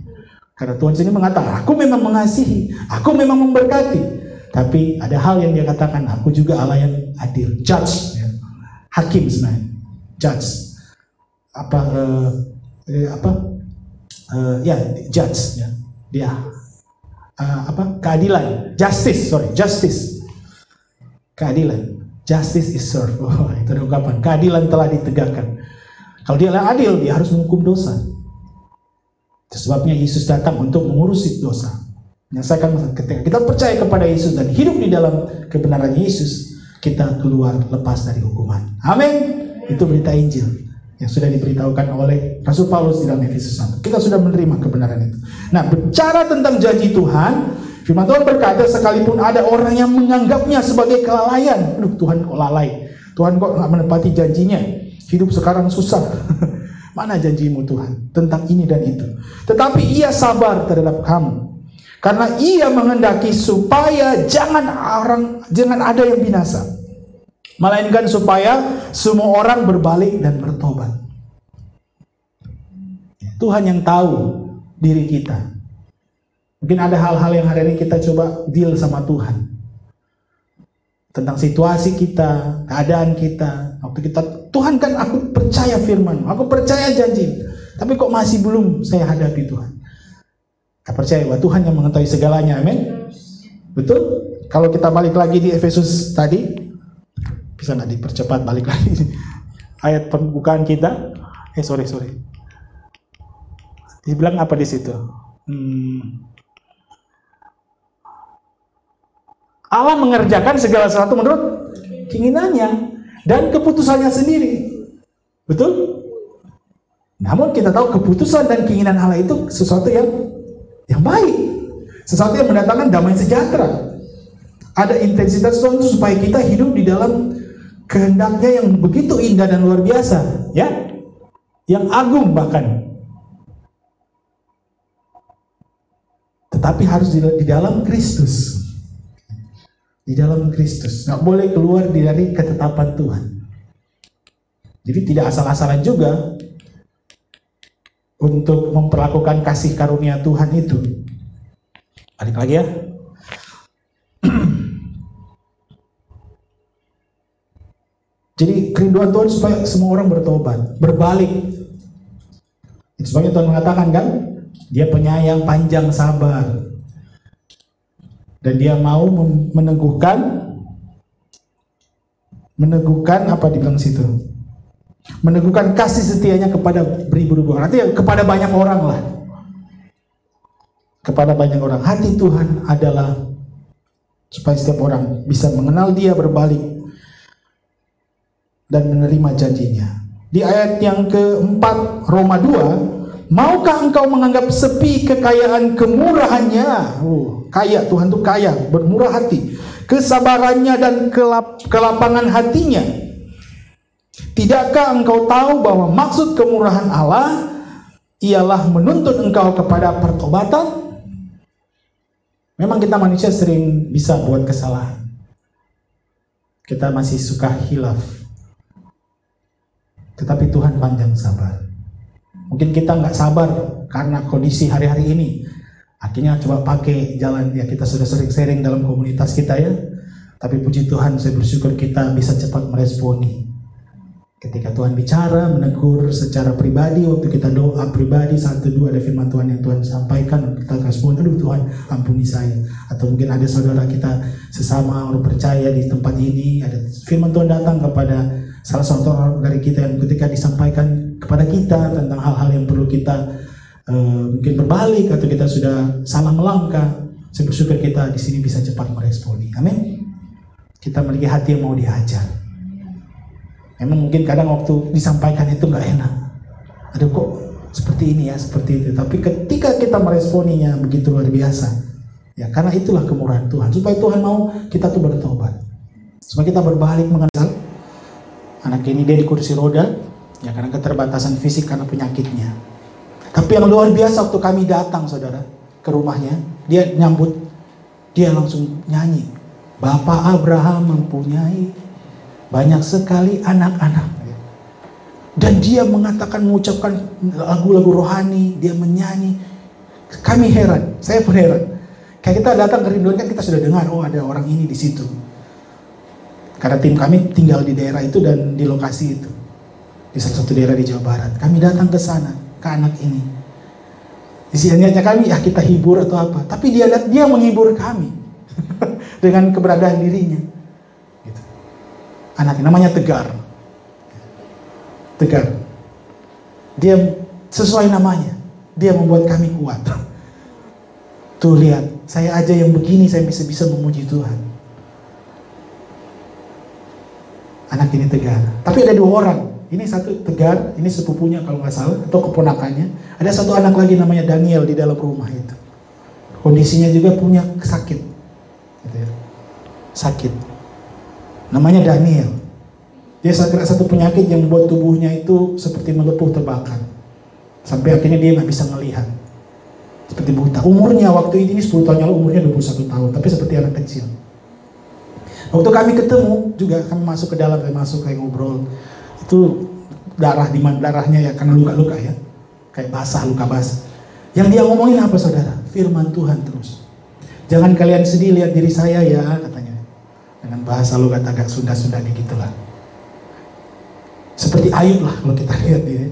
Karena Tuhan sendiri mengatakan, aku memang mengasihi, aku memang memberkati. Tapi ada hal yang dia katakan, aku juga Allah yang adil. Judge, ya. Hakim sebenarnya. Judge. Judge. Ya. Dia keadilan. Justice. Keadilan. Justice is served. Oh, itu ada ungkapan. Keadilan telah ditegakkan. Kalau dia adil, dia harus menghukum dosa. Sebabnya Yesus datang untuk mengurusi dosa, menyelesaikan masalah. Ketika kita percaya kepada Yesus dan hidup di dalam kebenaran Yesus, kita keluar lepas dari hukuman. Amin. Itu berita Injil yang sudah diberitahukan oleh Rasul Paulus di dalam Efesus 1. Kita sudah menerima kebenaran itu. Nah, bicara tentang janji Tuhan, firman Tuhan berkata, sekalipun ada orang yang menganggapnya sebagai kelalaian. Aduh, Tuhan kok lalai? Tuhan kok nggak menepati janjinya? Hidup sekarang susah. Mana janjimu Tuhan tentang ini dan itu? Tetapi ia sabar terhadap kamu, karena ia menghendaki supaya jangan ada yang binasa, melainkan supaya semua orang berbalik dan bertobat. Tuhan yang tahu diri kita. Mungkin ada hal-hal yang hari ini kita coba deal sama Tuhan, tentang situasi kita, keadaan kita. Waktu kita, Tuhan kan aku percaya firman, aku percaya janji, tapi kok masih belum saya hadapi Tuhan. Kita percaya bahwa Tuhan yang mengetahui segalanya, amin. Betul? Kalau kita balik lagi di Efesus tadi, bisa nggak dipercepat balik lagi ayat pembukaan kita? Sorry. Dibilang apa di situ? Allah mengerjakan segala sesuatu menurut keinginannya dan keputusannya sendiri. Betul? Namun kita tahu keputusan dan keinginan Allah itu sesuatu yang baik. Sesuatu yang mendatangkan damai sejahtera. Ada intensitas Tuhan itu supaya kita hidup di dalam kehendaknya yang begitu indah dan luar biasa, ya, yang agung bahkan. Tetapi harus di dalam Kristus, di dalam Kristus, nggak boleh keluar dari ketetapan Tuhan. Jadi tidak asal-asalan juga untuk memperlakukan kasih karunia Tuhan itu. Balik lagi ya. Jadi kerinduan Tuhan supaya semua orang bertobat, berbalik. Itu sebabnya Tuhan mengatakan kan, Dia penyayang, panjang sabar, dan Dia mau meneguhkan apa dibilang situ, meneguhkan kasih setianya kepada beribu-ribu orang. Artinya kepada banyak orang lah, kepada banyak orang. Hati Tuhan adalah supaya setiap orang bisa mengenal Dia, berbalik, dan menerima janjinya. Di ayat yang keempat Roma 2, maukah engkau menganggap sepi kekayaan kemurahannya? Kaya, Tuhan itu kaya, bermurah hati, kesabarannya dan kelapangan hatinya. Tidakkah engkau tahu bahwa maksud kemurahan Allah ialah menuntut engkau kepada pertobatan? Memang kita manusia sering bisa buat kesalahan. Kita masih suka hilaf. Tetapi Tuhan panjang sabar. Mungkin kita nggak sabar karena kondisi hari-hari ini. Akhirnya coba pakai jalan ya, kita sudah sering sharing dalam komunitas kita ya. Tapi puji Tuhan, saya bersyukur kita bisa cepat meresponi. Ketika Tuhan bicara, menegur secara pribadi, waktu kita doa pribadi, 1-2 ada firman Tuhan yang Tuhan sampaikan, kita respon, aduh Tuhan ampuni saya. Atau mungkin ada saudara kita sesama orang percaya di tempat ini, ada firman Tuhan datang kepada salah satu orang dari kita yang ketika disampaikan kepada kita tentang hal-hal yang perlu kita mungkin berbalik atau kita sudah salah melangkah, saya bersyukur kita di sini bisa cepat meresponi. Amin. Kita memiliki hati yang mau diajar. Memang mungkin kadang waktu disampaikan itu nggak enak. Aduh kok seperti ini ya, seperti itu. Tapi ketika kita meresponinya begitu luar biasa. Ya karena itulah kemurahan Tuhan. Supaya Tuhan mau kita tuh bertobat. Supaya kita berbalik mengenal. Anak ini dia di kursi roda, ya karena keterbatasan fisik karena penyakitnya. Tapi yang luar biasa waktu kami datang saudara ke rumahnya, dia nyambut, dia langsung nyanyi. Bapak Abraham mempunyai banyak sekali anak-anak. Dan dia mengatakan, mengucapkan lagu-lagu rohani, dia menyanyi. Kami heran, saya pun heran. Kayak kita datang ke Rinduan kan kita sudah dengar, oh ada orang ini di situ. Karena tim kami tinggal di daerah itu dan di lokasi itu. Di salah satu daerah di Jawa Barat. Kami datang ke sana, ke anak ini. Isiannya kami, ya kita hibur atau apa. Tapi dia menghibur kami. Dengan keberadaan dirinya. Gitu. Anak ini namanya Tegar. Tegar. Dia sesuai namanya. Dia membuat kami kuat. Tuh lihat, saya aja yang begini saya bisa memuji Tuhan. Anak ini Tegar. Tapi ada 2 orang. Ini satu Tegar, ini sepupunya kalau nggak salah, atau keponakannya. Ada satu anak lagi namanya Daniel di dalam rumah itu. Kondisinya juga punya sakit. Gitu ya. Sakit. Namanya Daniel. Dia kena satu penyakit yang membuat tubuhnya itu seperti melepuh terbakar. Sampai akhirnya dia nggak bisa melihat. Seperti buta. Umurnya waktu ini 10 tahun lalu umurnya 21 tahun. Tapi seperti anak kecil. Waktu kami ketemu juga kami masuk ke dalam, kayak ngobrol. Itu darah di mana darahnya ya karena luka-luka ya. Kayak basah, luka basah. Yang dia ngomongin apa saudara? Firman Tuhan terus. Jangan kalian sedih lihat diri saya ya katanya. Dengan bahasa lu kata agak Sunda-Sunda gitulah. Seperti Ayub lah kalau kita lihat ya.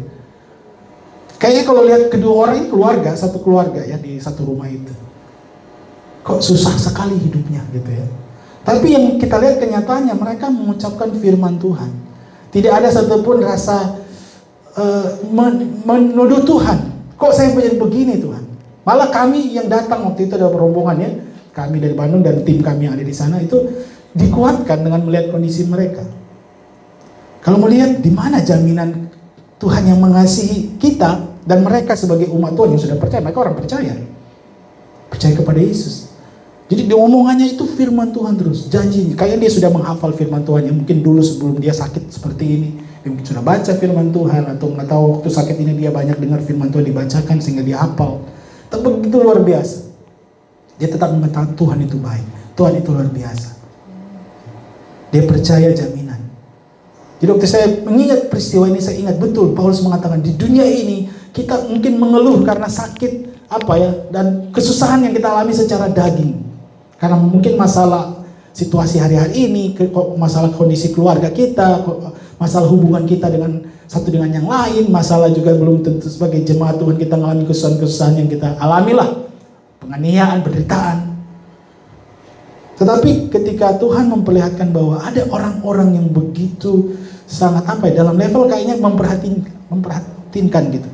Kayaknya kalau lihat kedua orang ini keluarga, satu keluarga ya di satu rumah itu. Kok susah sekali hidupnya gitu ya. Tapi yang kita lihat kenyataannya mereka mengucapkan firman Tuhan. Tidak ada satupun rasa menuduh Tuhan. Kok saya menjadi begini Tuhan? Malah kami yang datang waktu itu ada rombongan ya, kami dari Bandung dan tim kami yang ada di sana itu dikuatkan dengan melihat kondisi mereka. Kalau melihat di mana jaminan Tuhan yang mengasihi kita dan mereka sebagai umat Tuhan yang sudah percaya, mereka orang percaya kepada Yesus. Jadi di omongannya itu firman Tuhan terus, janji. Kayak dia sudah menghafal firman Tuhan yang mungkin dulu sebelum dia sakit seperti ini, dia mungkin sudah baca firman Tuhan, atau nggak tahu waktu sakit ini dia banyak dengar firman Tuhan dibacakan sehingga dia hafal. Tapi begitu luar biasa. Dia tetap mengatakan Tuhan itu baik, Tuhan itu luar biasa. Dia percaya jaminan. Jadi waktu saya mengingat peristiwa ini, saya ingat betul Paulus mengatakan di dunia ini kita mungkin mengeluh karena sakit dan kesusahan yang kita alami secara daging. Karena mungkin masalah situasi hari-hari ini, masalah kondisi keluarga kita, masalah hubungan kita dengan satu dengan yang lain, masalah juga belum tentu sebagai jemaat Tuhan kita mengalami kesusahan-kesusahan yang kita alamilah, penganiayaan, penderitaan. Tetapi ketika Tuhan memperlihatkan bahwa ada orang-orang yang begitu sangat dalam level kayaknya memperhatinkan gitu,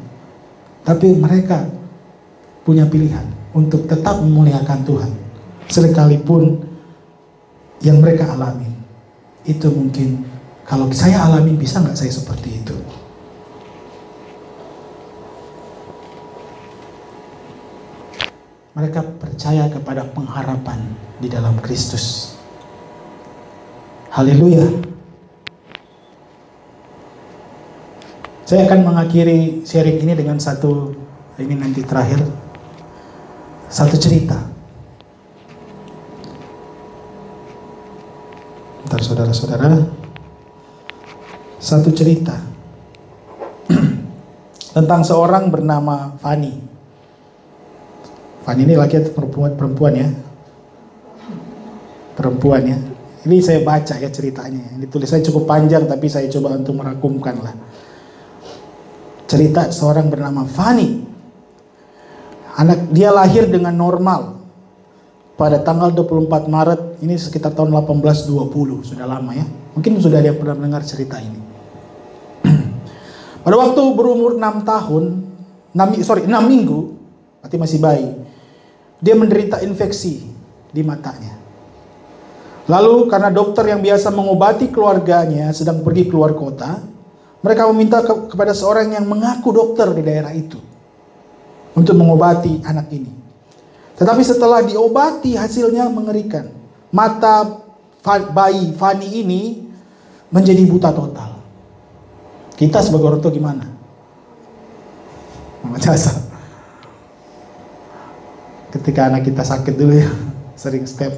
tapi mereka punya pilihan untuk tetap memuliakan Tuhan. Sekalipun yang mereka alami itu mungkin, kalau saya alami, bisa nggak saya seperti itu? Mereka percaya kepada pengharapan di dalam Kristus. Haleluya. Saya akan mengakhiri sharing ini dengan satu cerita. Bentar saudara-saudara, satu cerita tentang seorang bernama Fani. Fani ini laki atau perempuan ya? Perempuan ya. Ini saya baca ya ceritanya. Ini tulisannya cukup panjang, tapi saya coba untuk merangkumkan lah. Cerita seorang bernama Fani. Dia lahir dengan normal pada tanggal 24 Maret, ini sekitar tahun 1820, sudah lama ya. Mungkin sudah ada yang pernah mendengar cerita ini. Pada waktu berumur 6 minggu, berarti masih bayi, dia menderita infeksi di matanya. Lalu karena dokter yang biasa mengobati keluarganya sedang pergi keluar kota, mereka meminta kepada seorang yang mengaku dokter di daerah itu untuk mengobati anak ini. Tetapi setelah diobati, hasilnya mengerikan. Mata bayi Fani ini menjadi buta total. Kita sebagai orang tua gimana? Mama jasa. Ketika anak kita sakit dulu ya, sering step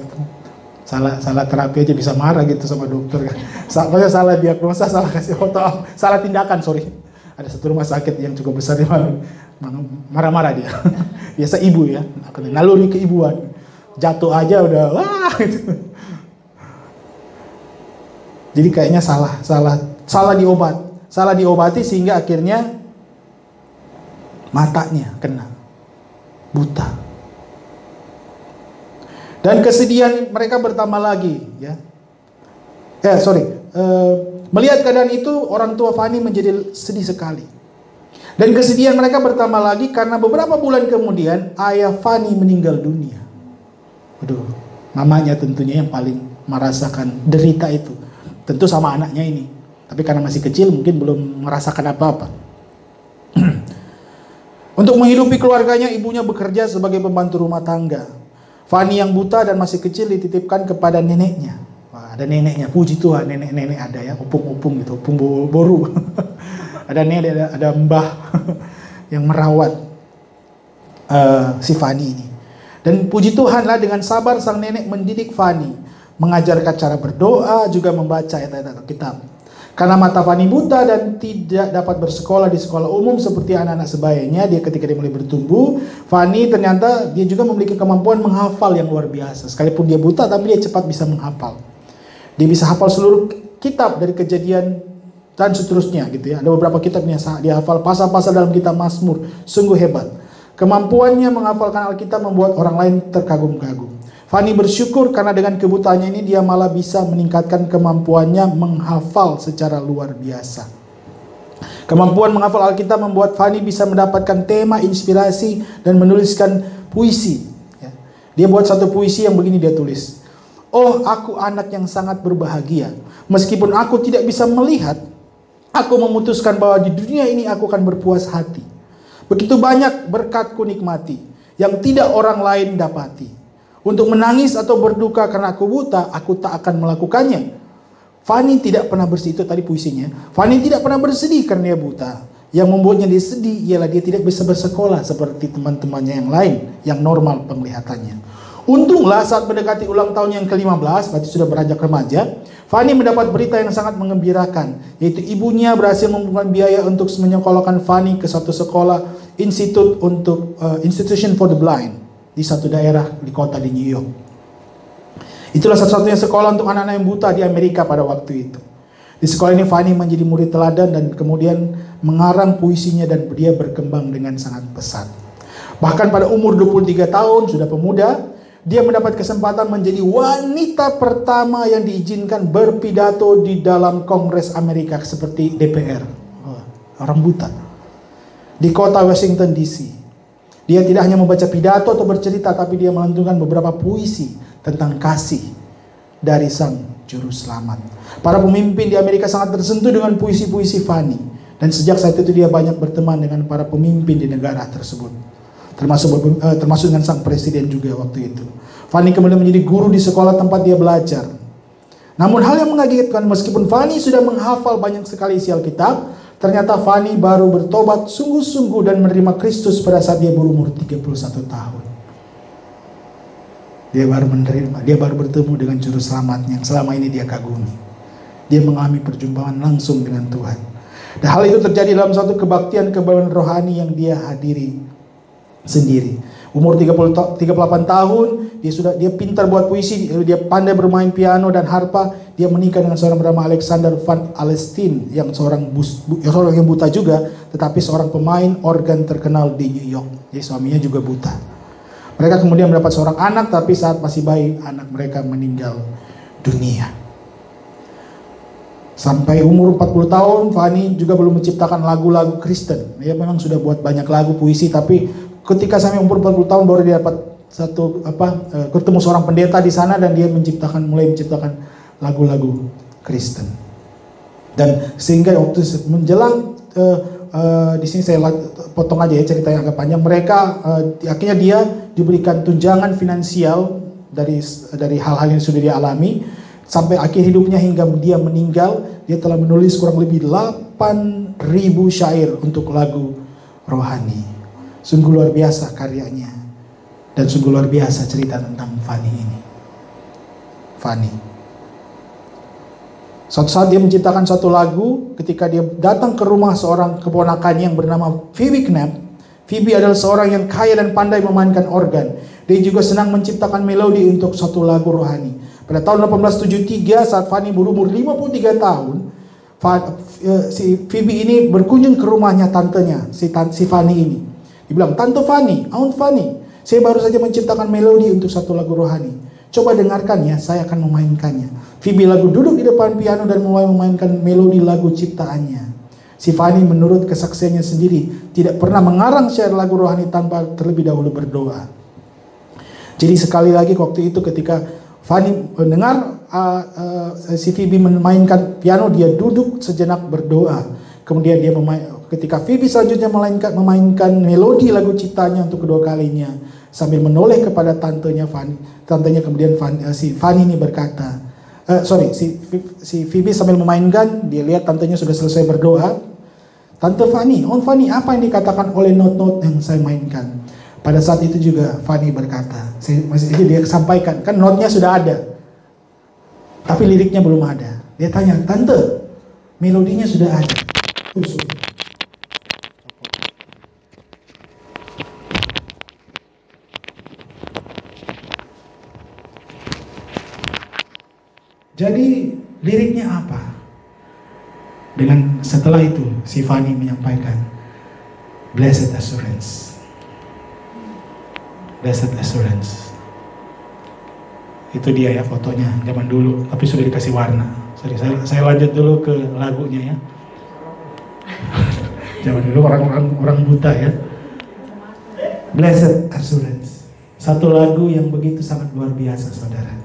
salah terapi aja bisa marah gitu sama dokter kan. Salah diagnosa, salah kasih foto, salah tindakan, Ada satu rumah sakit yang cukup besar di mana marah-marah dia. Biasa ibu ya, naluri keibuan. Jatuh aja udah wah gitu. Jadi kayaknya salah diobati sehingga akhirnya matanya kena buta. Dan kesedihan mereka bertambah lagi ya. Melihat keadaan itu, orang tua Fani menjadi sedih sekali. Dan kesedihan mereka bertambah lagi karena beberapa bulan kemudian ayah Fani meninggal dunia. Waduh, mamanya tentunya yang paling merasakan derita itu. Tentu sama anaknya ini. Tapi karena masih kecil mungkin belum merasakan apa-apa. Untuk menghidupi keluarganya, ibunya bekerja sebagai pembantu rumah tangga. Fani yang buta dan masih kecil dititipkan kepada neneknya. Wah, ada neneknya, puji Tuhan, nenek-nenek ada ya, opung-opung gitu, opung boru. Ada nenek, ada mbah yang merawat si Fani ini. Dan puji Tuhan lah, dengan sabar sang nenek mendidik Fani, mengajarkan cara berdoa, juga membaca ayat-ayat kitab. Karena mata Fani buta dan tidak dapat bersekolah di sekolah umum seperti anak-anak sebayanya, ketika dia mulai bertumbuh, Fani ternyata dia juga memiliki kemampuan menghafal yang luar biasa. Sekalipun dia buta, tapi dia cepat bisa menghafal. Dia bisa hafal seluruh kitab dari Kejadian dan seterusnya gitu ya. Ada beberapa kitab yang dia hafal, pasal-pasal dalam kitab Mazmur, sungguh hebat. Kemampuannya menghafalkan Alkitab membuat orang lain terkagum-kagum. Fani bersyukur karena dengan kebutaannya ini dia malah bisa meningkatkan kemampuannya menghafal secara luar biasa. Kemampuan menghafal Alkitab membuat Fani bisa mendapatkan tema, inspirasi, dan menuliskan puisi. Dia buat satu puisi yang begini dia tulis. Oh, aku anak yang sangat berbahagia. Meskipun aku tidak bisa melihat, aku memutuskan bahwa di dunia ini aku akan berpuas hati. Begitu banyak berkat ku nikmati yang tidak orang lain dapati. Untuk menangis atau berduka karena aku buta, aku tak akan melakukannya. Fanny tidak pernah bersedih, itu tadi puisinya. Fanny tidak pernah bersedih karena dia buta. Yang membuatnya dia sedih ialah dia tidak bisa bersekolah seperti teman-temannya yang lain yang normal penglihatannya. Untunglah saat mendekati ulang tahun yang ke-15, berarti sudah beranjak remaja, Fanny mendapat berita yang sangat menggembirakan, yaitu ibunya berhasil mengumpulkan biaya untuk menyekolahkan Fanny ke satu sekolah Institution for the Blind di satu daerah di kota di New York. Itulah satu-satunya sekolah untuk anak-anak yang buta di Amerika pada waktu itu. Di sekolah ini Fanny menjadi murid teladan dan kemudian mengarang puisinya dan dia berkembang dengan sangat pesat. Bahkan pada umur 23 tahun, sudah pemuda, dia mendapat kesempatan menjadi wanita pertama yang diizinkan berpidato di dalam Kongres Amerika seperti DPR. Orang buta. Di kota Washington DC. Dia tidak hanya membaca pidato atau bercerita, tapi dia melantunkan beberapa puisi tentang kasih dari Sang Juru Selamat. Para pemimpin di Amerika sangat tersentuh dengan puisi-puisi Fanny. Dan sejak saat itu dia banyak berteman dengan para pemimpin di negara tersebut. Termasuk dengan sang presiden juga waktu itu. Fanny kemudian menjadi guru di sekolah tempat dia belajar. Namun hal yang mengagetkan, meskipun Fanny sudah menghafal banyak sekali isi Alkitab, ternyata Fanny baru bertobat sungguh-sungguh dan menerima Kristus pada saat dia berumur 31 tahun. Dia baru bertemu dengan Juru Selamat yang selama ini dia kagumi. Dia mengalami perjumpaan langsung dengan Tuhan. Dan hal itu terjadi dalam suatu kebaktian rohani yang dia hadiri sendiri. Umur 38 tahun, dia pintar buat puisi, dia pandai bermain piano dan harpa. Dia menikah dengan seorang bernama Alexander Van Alstyne yang seorang yang buta juga, tetapi seorang pemain organ terkenal di New York. Jadi suaminya juga buta. Mereka kemudian mendapat seorang anak, tapi saat masih bayi anak mereka meninggal dunia. Sampai umur 40 tahun, Fanny juga belum menciptakan lagu-lagu Kristen. Dia memang sudah buat banyak lagu puisi, tapi ketika sampai umur 40 tahun baru dia dapat ketemu seorang pendeta di sana dan dia mulai menciptakan lagu-lagu Kristen. Dan sehingga waktu menjelang di sini saya potong aja ya cerita yang agak panjang. Mereka akhirnya dia diberikan tunjangan finansial dari hal-hal yang sudah dia alami sampai akhir hidupnya hingga dia meninggal. Dia telah menulis kurang lebih 8.000 syair untuk lagu rohani. Sungguh luar biasa karyanya. Dan sungguh luar biasa cerita tentang Fanny ini. Fanny. Suatu saat dia menciptakan satu lagu ketika dia datang ke rumah seorang keponakannya yang bernama Phoebe Knapp. Phoebe adalah seorang yang kaya dan pandai memainkan organ. Dia juga senang menciptakan melodi untuk satu lagu rohani. Pada tahun 1873 saat Fanny berumur 53 tahun, si Phoebe ini berkunjung ke rumahnya tantenya, si Fanny ini. Dia bilang, "Tante Fanny, Aunt Fanny, saya baru saja menciptakan melodi untuk satu lagu rohani. Coba dengarkan ya, saya akan memainkannya." Phoebe lagu duduk di depan piano dan mulai memainkan melodi lagu ciptaannya. Si Fanny menurut kesaksiannya sendiri tidak pernah mengarang syair lagu rohani tanpa terlebih dahulu berdoa. Jadi sekali lagi waktu itu ketika Fanny mendengar si Phoebe memainkan piano, dia duduk sejenak berdoa. Kemudian dia ketika Phoebe selanjutnya memainkan melodi lagu ciptanya untuk kedua kalinya, sambil menoleh kepada tantenya kemudian si Fanny ini berkata, si Phoebe sambil memainkan, dia lihat tantenya sudah selesai berdoa. "Tante Fanny, Aunt Fanny, apa yang dikatakan oleh not-not yang saya mainkan?" Pada saat itu juga Fanny berkata, dia sampaikan, kan notnya sudah ada, tapi liriknya belum ada. Dia tanya, "Tante, melodinya sudah ada?" Jadi liriknya apa? Dengan setelah itu si Fanny menyampaikan, "Blessed assurance." Blessed assurance. Itu dia ya fotonya zaman dulu, tapi sudah dikasih warna. Saya lanjut dulu ke lagunya ya. Zaman dulu orang buta ya. Blessed assurance. Satu lagu yang begitu sangat luar biasa, saudara.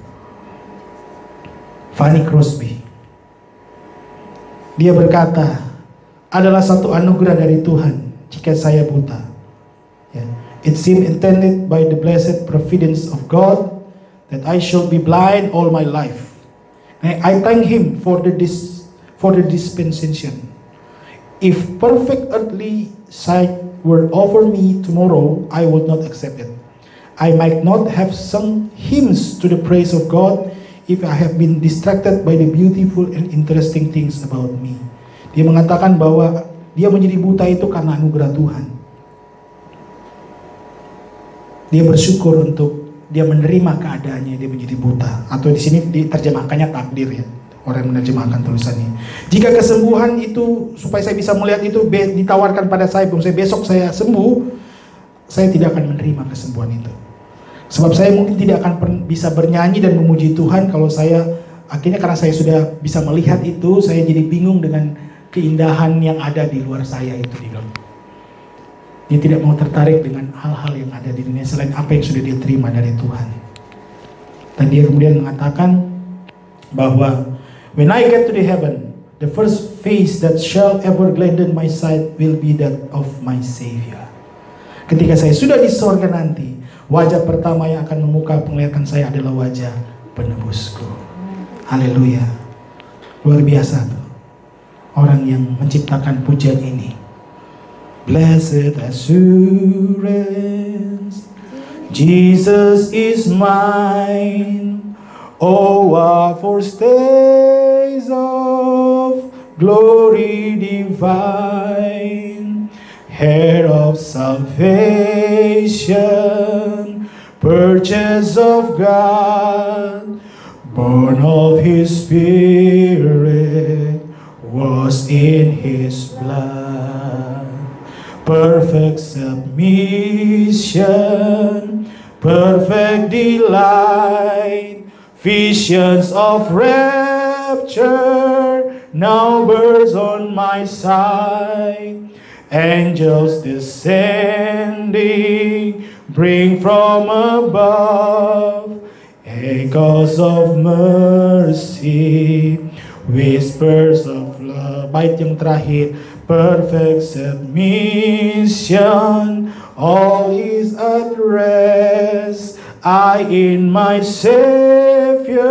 Fanny Crosby. Dia berkata, "Adalah satu anugerah dari Tuhan jika saya buta. It seemed intended by the blessed providence of God that I shall be blind all my life. And I thank Him for the dispensation. If perfect earthly sight were offered me tomorrow, I would not accept it. I might not have sung hymns to the praise of God if I have been distracted by the beautiful and interesting things about me. Dia mengatakan bahwa dia menjadi buta itu karena anugerah Tuhan. Dia bersyukur untuk dia menerima keadaannya, dia menjadi buta. Atau di sini diterjemahkannya takdir ya. Orang yang menerjemahkan tulisan ini. Jika kesembuhan itu supaya saya bisa melihat itu ditawarkan pada saya, besok saya sembuh, saya tidak akan menerima kesembuhan itu. Sebab saya mungkin tidak akan bisa bernyanyi dan memuji Tuhan kalau saya akhirnya karena saya sudah bisa melihat itu, saya jadi bingung dengan keindahan yang ada di luar saya itu di dalam. Dia tidak mau tertarik dengan hal-hal yang ada di dunia selain apa yang sudah dia terima dari Tuhan. Dan dia kemudian mengatakan bahwa when I get to the heaven, the first face that shall ever gladden my sight will be that of my Savior. Ketika saya sudah di sorga nanti, wajah pertama yang akan membuka penglihatan saya adalah wajah penebusku. Haleluya. Luar biasa tuh. Orang yang menciptakan pujian ini. Blessed assurance, Jesus is mine. Oh, what foretaste of glory divine, heir of salvation, purchase of God, born of His Spirit, was in His blood. Perfect submission, perfect delight, visions of rapture now burst on my sight. Angels descending bring from above echoes of mercy, whispers of love. Bait yang terakhir, perfect submission, all is at rest. I in my Savior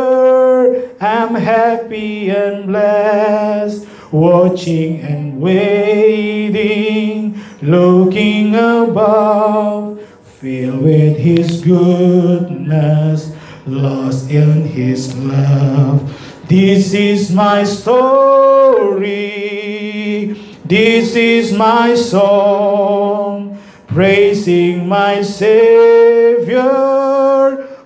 am happy and blessed, watching and waiting, looking above, filled with His goodness, lost in His love. This is my story, this is my song, praising my Savior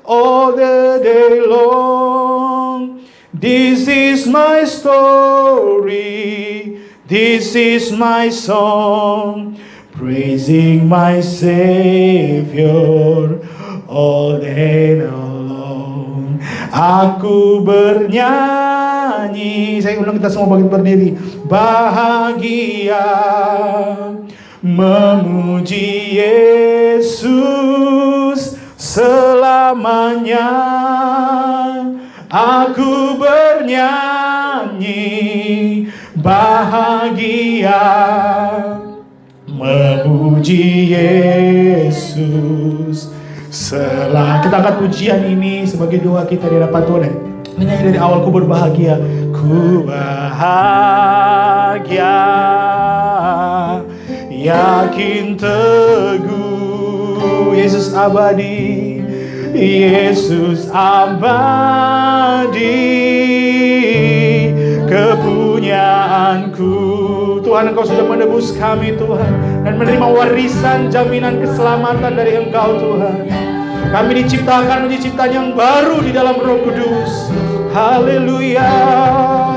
all the day long. This is my story, this is my song, praising my Savior all day long. Aku bernyanyi, saya ulang, kita semua berdiri, bahagia memuji Yesus selamanya. Aku bernyanyi bahagia memuji Yesus selamanya. Kita angkat pujian ini sebagai doa kita di hadapan Tuhan. Menyanyi dari awal, ku berbahagia, ku bahagia, yakin teguh, Yesus abadi, Yesus abadi, kepunyaanku. Tuhan, Engkau sudah menebus kami Tuhan, dan menerima warisan jaminan keselamatan dari Engkau Tuhan. Kami diciptakan menjadi ciptaan yang baru di dalam Roh Kudus. Haleluya,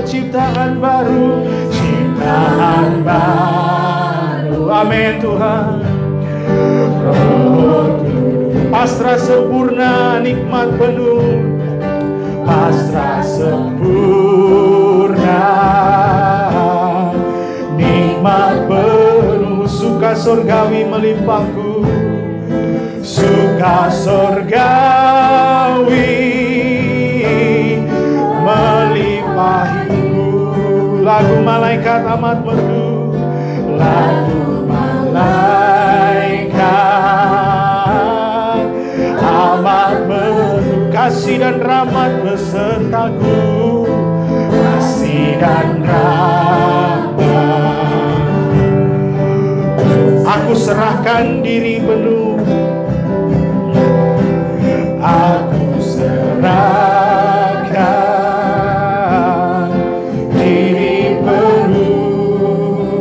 ciptaan baru, ciptaan baru. Amin Tuhan. Roh Kudus, pasrah sempurna, nikmat penuh, pasrah sempurna, nikmat penuh, suka surgawi melimpahku, suka surgawi melimpahiku. Lagu malaikat amat merdu, lagu malaikat amat merdu, kasih dan rahmat besertaku, kasih dan rahmat. Aku serahkan diri penuh, aku serahkan diri penuh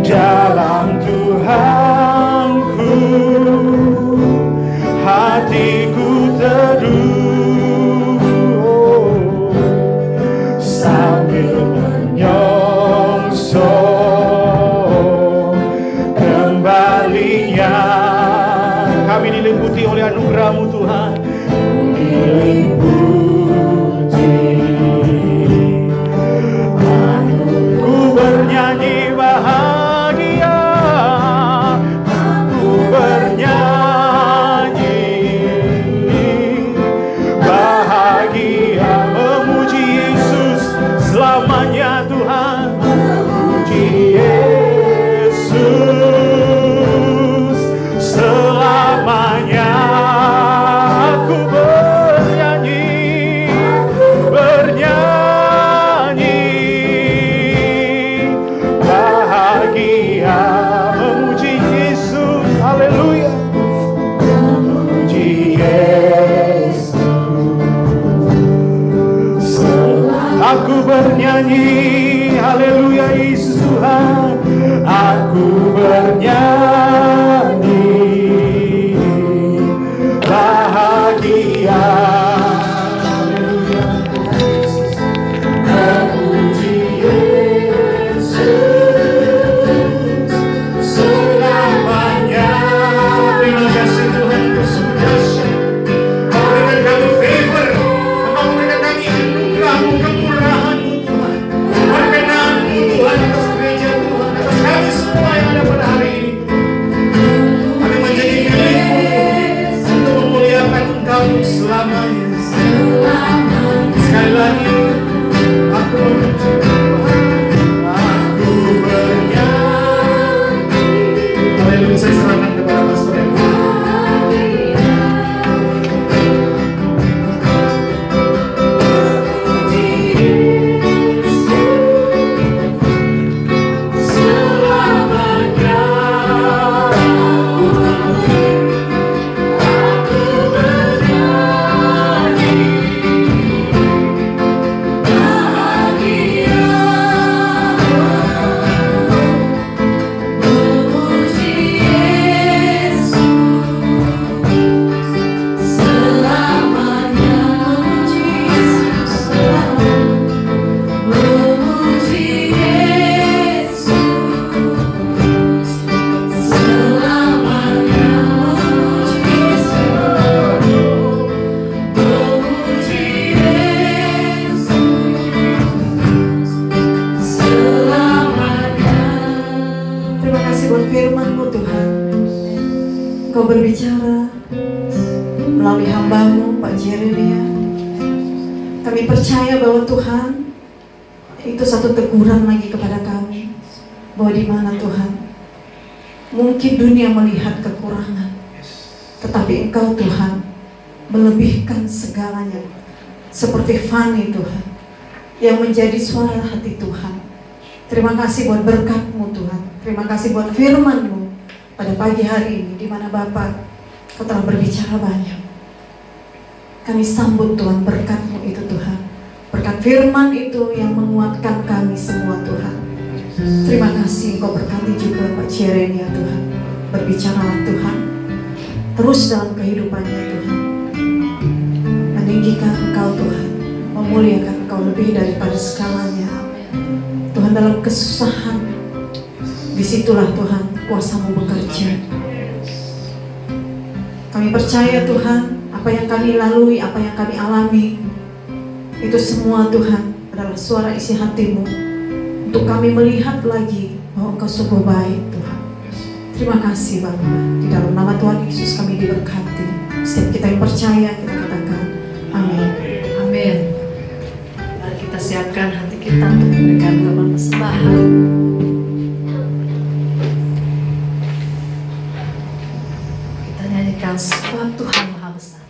dalam Tuhanku, hatiku teduh sambil menyongsong kami diliputi oleh anugerah-Mu Tuhan, diliputi. Ku bernyanyi bahagia, aku bernyanyi bahagia, memuji Yesus selamanya Tuhan, memuji Yesus selamanya. Aku bernyanyi, bahagia, memuji Yesus, haleluya, memuji Yesus. Aku bernyanyi, haleluya Yesus Tuhan, aku bernyanyi bahagia, memuji Yesus selamanya. Terima kasih Tuhan untuk semua dahsyat. Kau berikan kami favor, Kau berikan kami anugerah-Mu, kemurahan-Mu Tuhan, perkenan-Mu Tuhan atas gereja Tuhan, atas kami semua yang ada pada hari ini. Kami menjadi milik-Mu untuk memuliakan Engkau selamanya. Sekali lagi, aku memuji Tuhan, aku bernyanyi. Haleluya, saya serahkan kepada pastor yang Kau berbicara melalui hamba-Mu Pak Jeremia. Kami percaya bahwa Tuhan itu satu teguran lagi kepada kami, bahwa di mana Tuhan mungkin dunia melihat kekurangan, tetapi Engkau Tuhan melebihkan segalanya, seperti Fani Tuhan yang menjadi suara hati Tuhan. Terima kasih buat berkat-Mu Tuhan, terima kasih buat firman-Mu pada pagi hari ini, di mana Bapak Kau telah berbicara banyak. Kami sambut Tuhan berkat-Mu itu Tuhan, berkat firman itu yang menguatkan kami semua Tuhan. Terima kasih Engkau berkati juga Pak Jeremia Tuhan. Berbicaralah Tuhan terus dalam kehidupannya Tuhan, meninggikan Engkau Tuhan, memuliakan Engkau lebih daripada segalanya Tuhan. Dalam kesusahan, disitulah Tuhan kuasa-Mu bekerja. Kami percaya Tuhan, apa yang kami lalui, apa yang kami alami, itu semua Tuhan adalah suara isi hati-Mu untuk kami melihat lagi bahwa Engkau sungguh baik Tuhan. Terima kasih Bapa, di dalam nama Tuhan Yesus kami diberkati. Setiap kita yang percaya, kita katakan amin. Amin. Mari kita siapkan hati kita untuk memberikan doa persembahan. Kita nyanyikan sebab Tuhan Maha Besar.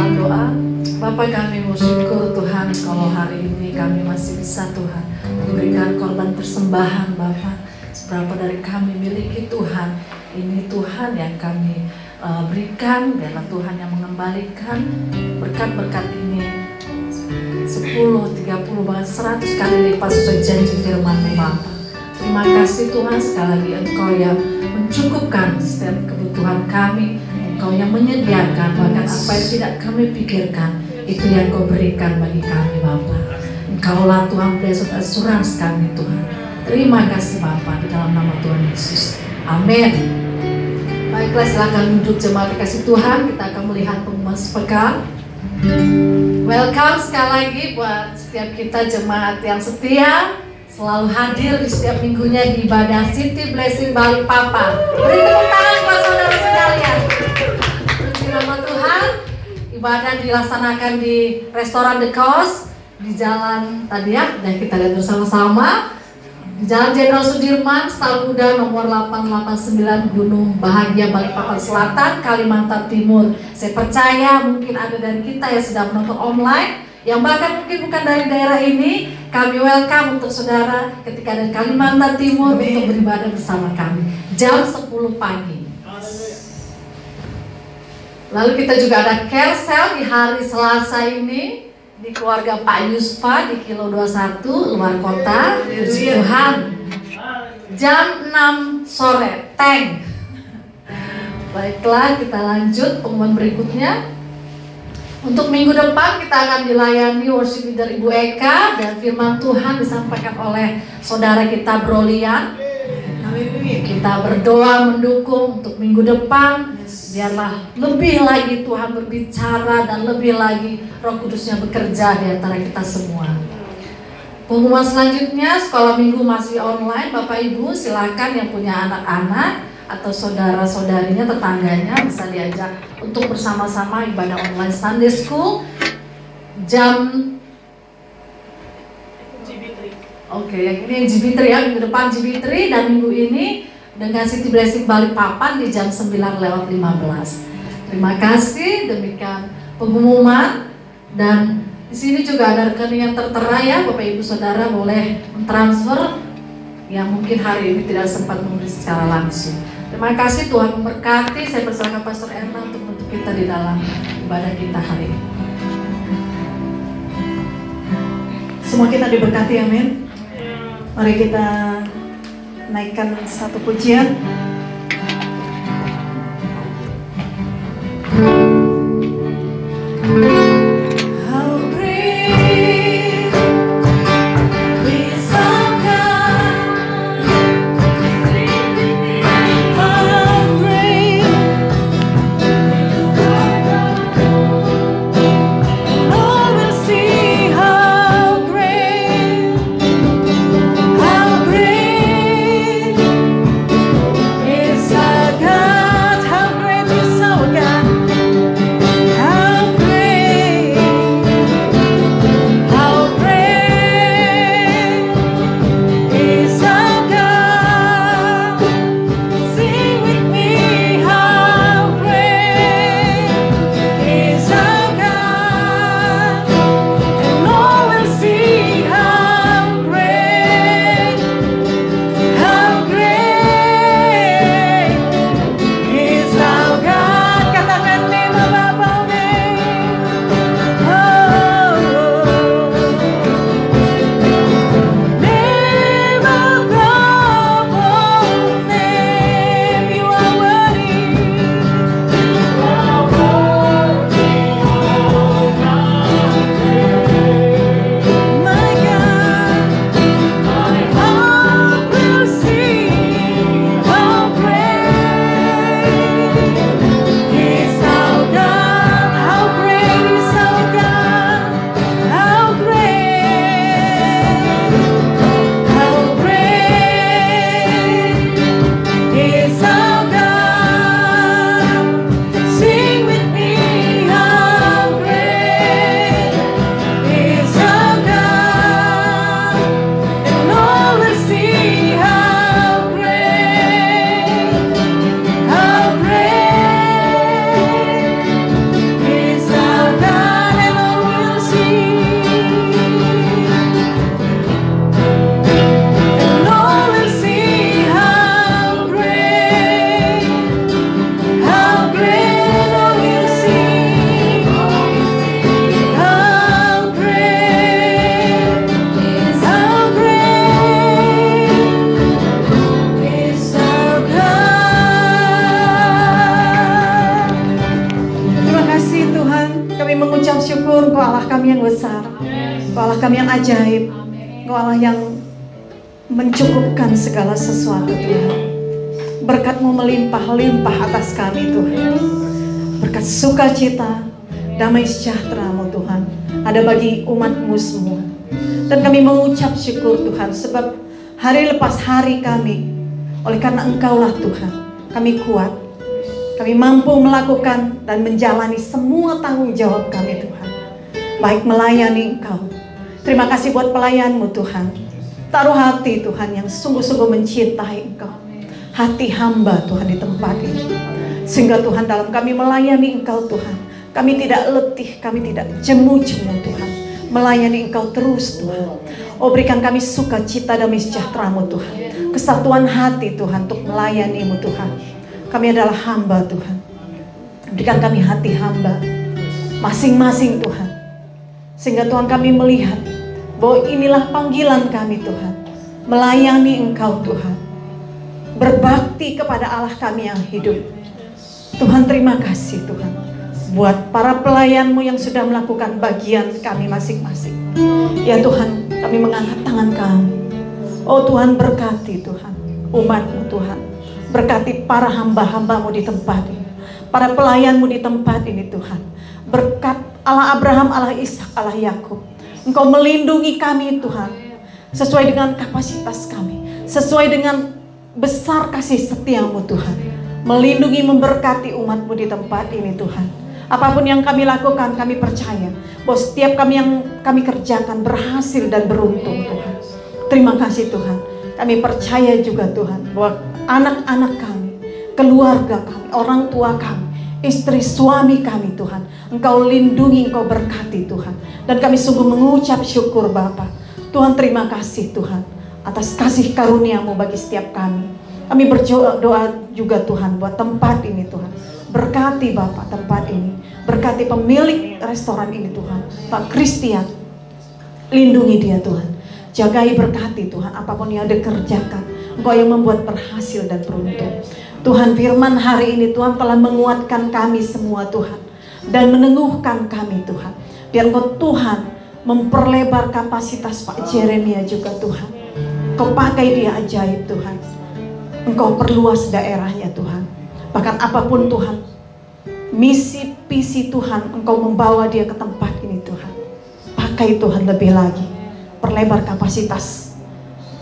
dalam doa. Bapa, kami bersyukur Tuhan kalau hari ini kami masih bisa Tuhan memberikan korban persembahan Bapa. Seberapa dari kami miliki Tuhan, ini Tuhan yang kami berikan, biarlah Tuhan yang mengembalikan berkat-berkat ini 10, 30, bahkan 100 kali lipat sesuai janji firman-Mu Bapa. Terima kasih Tuhan, sekali lagi Engkau yang mencukupkan setiap kebutuhan kami, Engkau yang menyediakan bahkan apa yang tidak kami pikirkan, itu yang Kau berikan bagi kami Bapa. Engkaulah Tuhan blessed assurance kami Tuhan. Terima kasih Bapa, di dalam nama Tuhan Yesus. Amin. Baiklah, silakan duduk jemaat kasih Tuhan. Kita akan melihat pengumuman sepekan. Welcome sekali lagi buat setiap kita jemaat yang setia, selalu hadir di setiap minggunya di ibadah City Blessing Balikpapan. Beri tepuk tangan buat saudara sekalian. Puji nama Tuhan. Ibadah dilaksanakan di restoran The Coast di jalan tadi ya, dan kita lihat bersama-sama di Jalan Jenderal Sudirman, Stal Muda nomor 889 Gunung Bahagia, Balikpapan Selatan, Kalimantan Timur. Saya percaya mungkin ada dari kita yang sedang menonton online, yang bahkan mungkin bukan dari daerah ini. Kami welcome untuk saudara ketika dari Kalimantan Timur untuk beribadah bersama kami jam 10 pagi. Lalu kita juga ada care cell di hari Selasa ini di keluarga Pak Yusfa di Kilo 21 luar kota. Puji Tuhan. Jam 6 sore tank. Baiklah, kita lanjut pengumuman berikutnya. Untuk minggu depan kita akan dilayani worship leader Ibu Eka dan firman Tuhan disampaikan oleh saudara kita Brolian. Kita berdoa mendukung untuk minggu depan. Biarlah lebih lagi Tuhan berbicara dan lebih lagi Roh Kudusnya bekerja di antara kita semua. Pengumuman selanjutnya, sekolah minggu masih online. Bapak Ibu silakan yang punya anak-anak atau saudara-saudarinya, tetangganya bisa diajak untuk bersama-sama ibadah online Sunday School jam yang ini yang GB3 ya, minggu depan GB3 dan minggu ini dengan City Blessing Balikpapan di jam 9:15. Terima kasih, demikian pengumuman. Dan di sini juga ada rekening yang tertera ya, Bapak Ibu Saudara boleh mentransfer yang mungkin hari ini tidak sempat memberi secara langsung. Terima kasih, Tuhan memberkati. Saya persilakan Pastor Erna untuk menutup kita di dalam ibadah kita hari ini. Semua kita diberkati, amin. Mari kita naikkan satu pujian. Yeah. Kami mengucap syukur, Engkau Allah kami yang besar, Engkau Allah kami yang ajaib, Engkau Allah yang mencukupkan segala sesuatu Tuhan. Berkat-Mu melimpah-limpah atas kami Tuhan. Berkat sukacita, damai sejahtera-Mu Tuhan ada bagi umat-Mu semua. Dan kami mengucap syukur Tuhan, sebab hari lepas hari kami, oleh karena Engkaulah Tuhan, kami kuat, kami mampu melakukan dan menjalani semua tanggung jawab kami Tuhan. Baik melayani Engkau. Terima kasih buat pelayan-Mu Tuhan. Taruh hati Tuhan yang sungguh-sungguh mencintai Engkau. Hati hamba Tuhan di tempat ini. Sehingga Tuhan dalam kami melayani Engkau Tuhan, kami tidak letih, kami tidak jemu-jemu Tuhan. Melayani Engkau terus Tuhan. Oh, berikan kami sukacita damai sejahtera-Mu Tuhan. Kesatuan hati Tuhan untuk melayani-Mu Tuhan. Kami adalah hamba Tuhan. Berikan kami hati hamba masing-masing Tuhan. Sehingga Tuhan kami melihat bahwa inilah panggilan kami Tuhan. Melayani Engkau Tuhan. Berbakti kepada Allah kami yang hidup. Tuhan terima kasih Tuhan. Buat para pelayan-Mu yang sudah melakukan bagian kami masing-masing. Ya Tuhan, kami mengangkat tangan kami. Oh Tuhan, berkati Tuhan umat-Mu Tuhan. Berkati para hamba-hamba-Mu di tempat ini. Para pelayan-Mu di tempat ini Tuhan. Berkat Allah Abraham, Allah Ishak, Allah Yakub. Engkau melindungi kami Tuhan. Sesuai dengan kapasitas kami. Sesuai dengan besar kasih setia-Mu Tuhan. Melindungi, memberkati umat-Mu di tempat ini Tuhan. Apapun yang kami lakukan, kami percaya bahwa setiap yang kami kerjakan berhasil dan beruntung Tuhan. Terima kasih Tuhan. Kami percaya juga Tuhan bahwa anak-anak kami, keluarga kami, orang tua kami, istri suami kami Tuhan, Engkau lindungi, Engkau berkati Tuhan. Dan kami sungguh mengucap syukur Bapa. Tuhan terima kasih Tuhan atas kasih karunia-Mu bagi setiap kami. Kami berdoa juga Tuhan buat tempat ini Tuhan. Berkati Bapak tempat ini. Berkati pemilik restoran ini Tuhan, Pak Christian. Lindungi dia Tuhan. Jagai, berkati Tuhan apapun yang dikerjakan. Engkau yang membuat berhasil dan beruntung. Tuhan, firman hari ini Tuhan telah menguatkan kami semua Tuhan. Dan meneguhkan kami Tuhan. Biar Engkau Tuhan memperlebar kapasitas Pak Jeremia juga Tuhan. Engkau pakai dia ajaib Tuhan. Engkau perluas daerahnya Tuhan. Bahkan apapun Tuhan, misi visi Tuhan, Engkau membawa dia ke tempat ini Tuhan. Pakai Tuhan lebih lagi. Perlebar kapasitas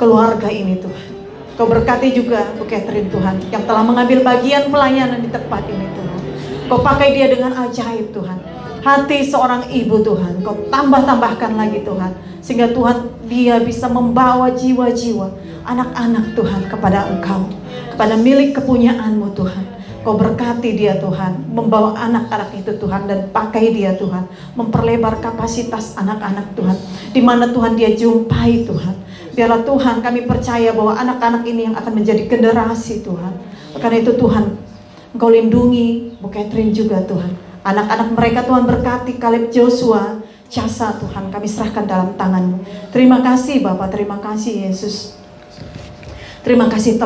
keluarga ini Tuhan. Engkau berkati juga Bu Catherine Tuhan, yang telah mengambil bagian pelayanan di tempat ini Tuhan. Engkau pakai dia dengan ajaib Tuhan. Hati seorang ibu Tuhan, Engkau tambah-tambahkan lagi Tuhan. Sehingga Tuhan, dia bisa membawa jiwa-jiwa anak-anak Tuhan kepada Engkau, kepada milik kepunyaan-Mu Tuhan. Kau berkati dia Tuhan, membawa anak-anak itu Tuhan, dan pakai dia Tuhan, memperlebar kapasitas anak-anak Tuhan, di mana Tuhan dia jumpai Tuhan. Biarlah Tuhan, kami percaya bahwa anak-anak ini yang akan menjadi generasi Tuhan. Karena itu Tuhan, Engkau lindungi Bu Catherine juga Tuhan. Anak-anak mereka Tuhan berkati, Caleb, Joshua, Casa Tuhan, kami serahkan dalam tangan-Mu. Terima kasih Bapak, terima kasih Yesus. Terima kasih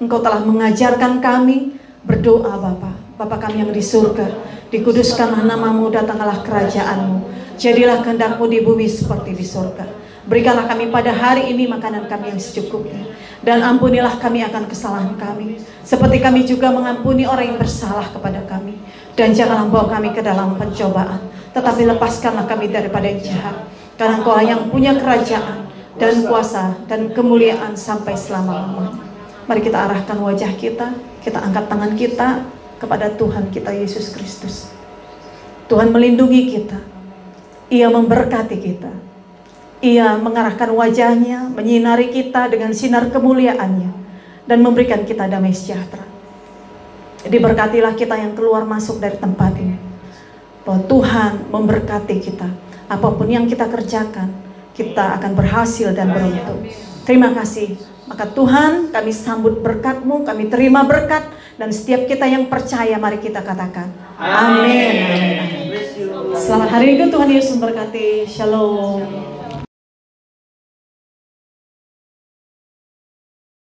Engkau telah mengajarkan kami berdoa Bapa. Bapa kami yang di surga, dikuduskanlah nama-Mu, datanglah kerajaan-Mu. Jadilah kehendak-Mu di bumi seperti di surga. Berikanlah kami pada hari ini makanan kami yang secukupnya. Dan ampunilah kami akan kesalahan kami, seperti kami juga mengampuni orang yang bersalah kepada kami. Dan janganlah bawa kami ke dalam pencobaan, tetapi lepaskanlah kami daripada yang jahat. Karena Engkau yang punya kerajaan dan kuasa dan kemuliaan sampai selama-lamanya. Mari kita arahkan wajah kita, kita angkat tangan kita kepada Tuhan kita Yesus Kristus. Tuhan melindungi kita, Ia memberkati kita, Ia mengarahkan wajahnya, menyinari kita dengan sinar kemuliaannya, dan memberikan kita damai sejahtera. Diberkatilah kita yang keluar masuk dari tempat ini, bahwa Tuhan memberkati kita. Apapun yang kita kerjakan, kita akan berhasil dan beruntung. Terima kasih. Maka Tuhan, kami sambut berkat-Mu, kami terima berkat, dan setiap kita yang percaya, mari kita katakan amin. Selamat hari Minggu, Tuhan Yesus memberkati. Shalom.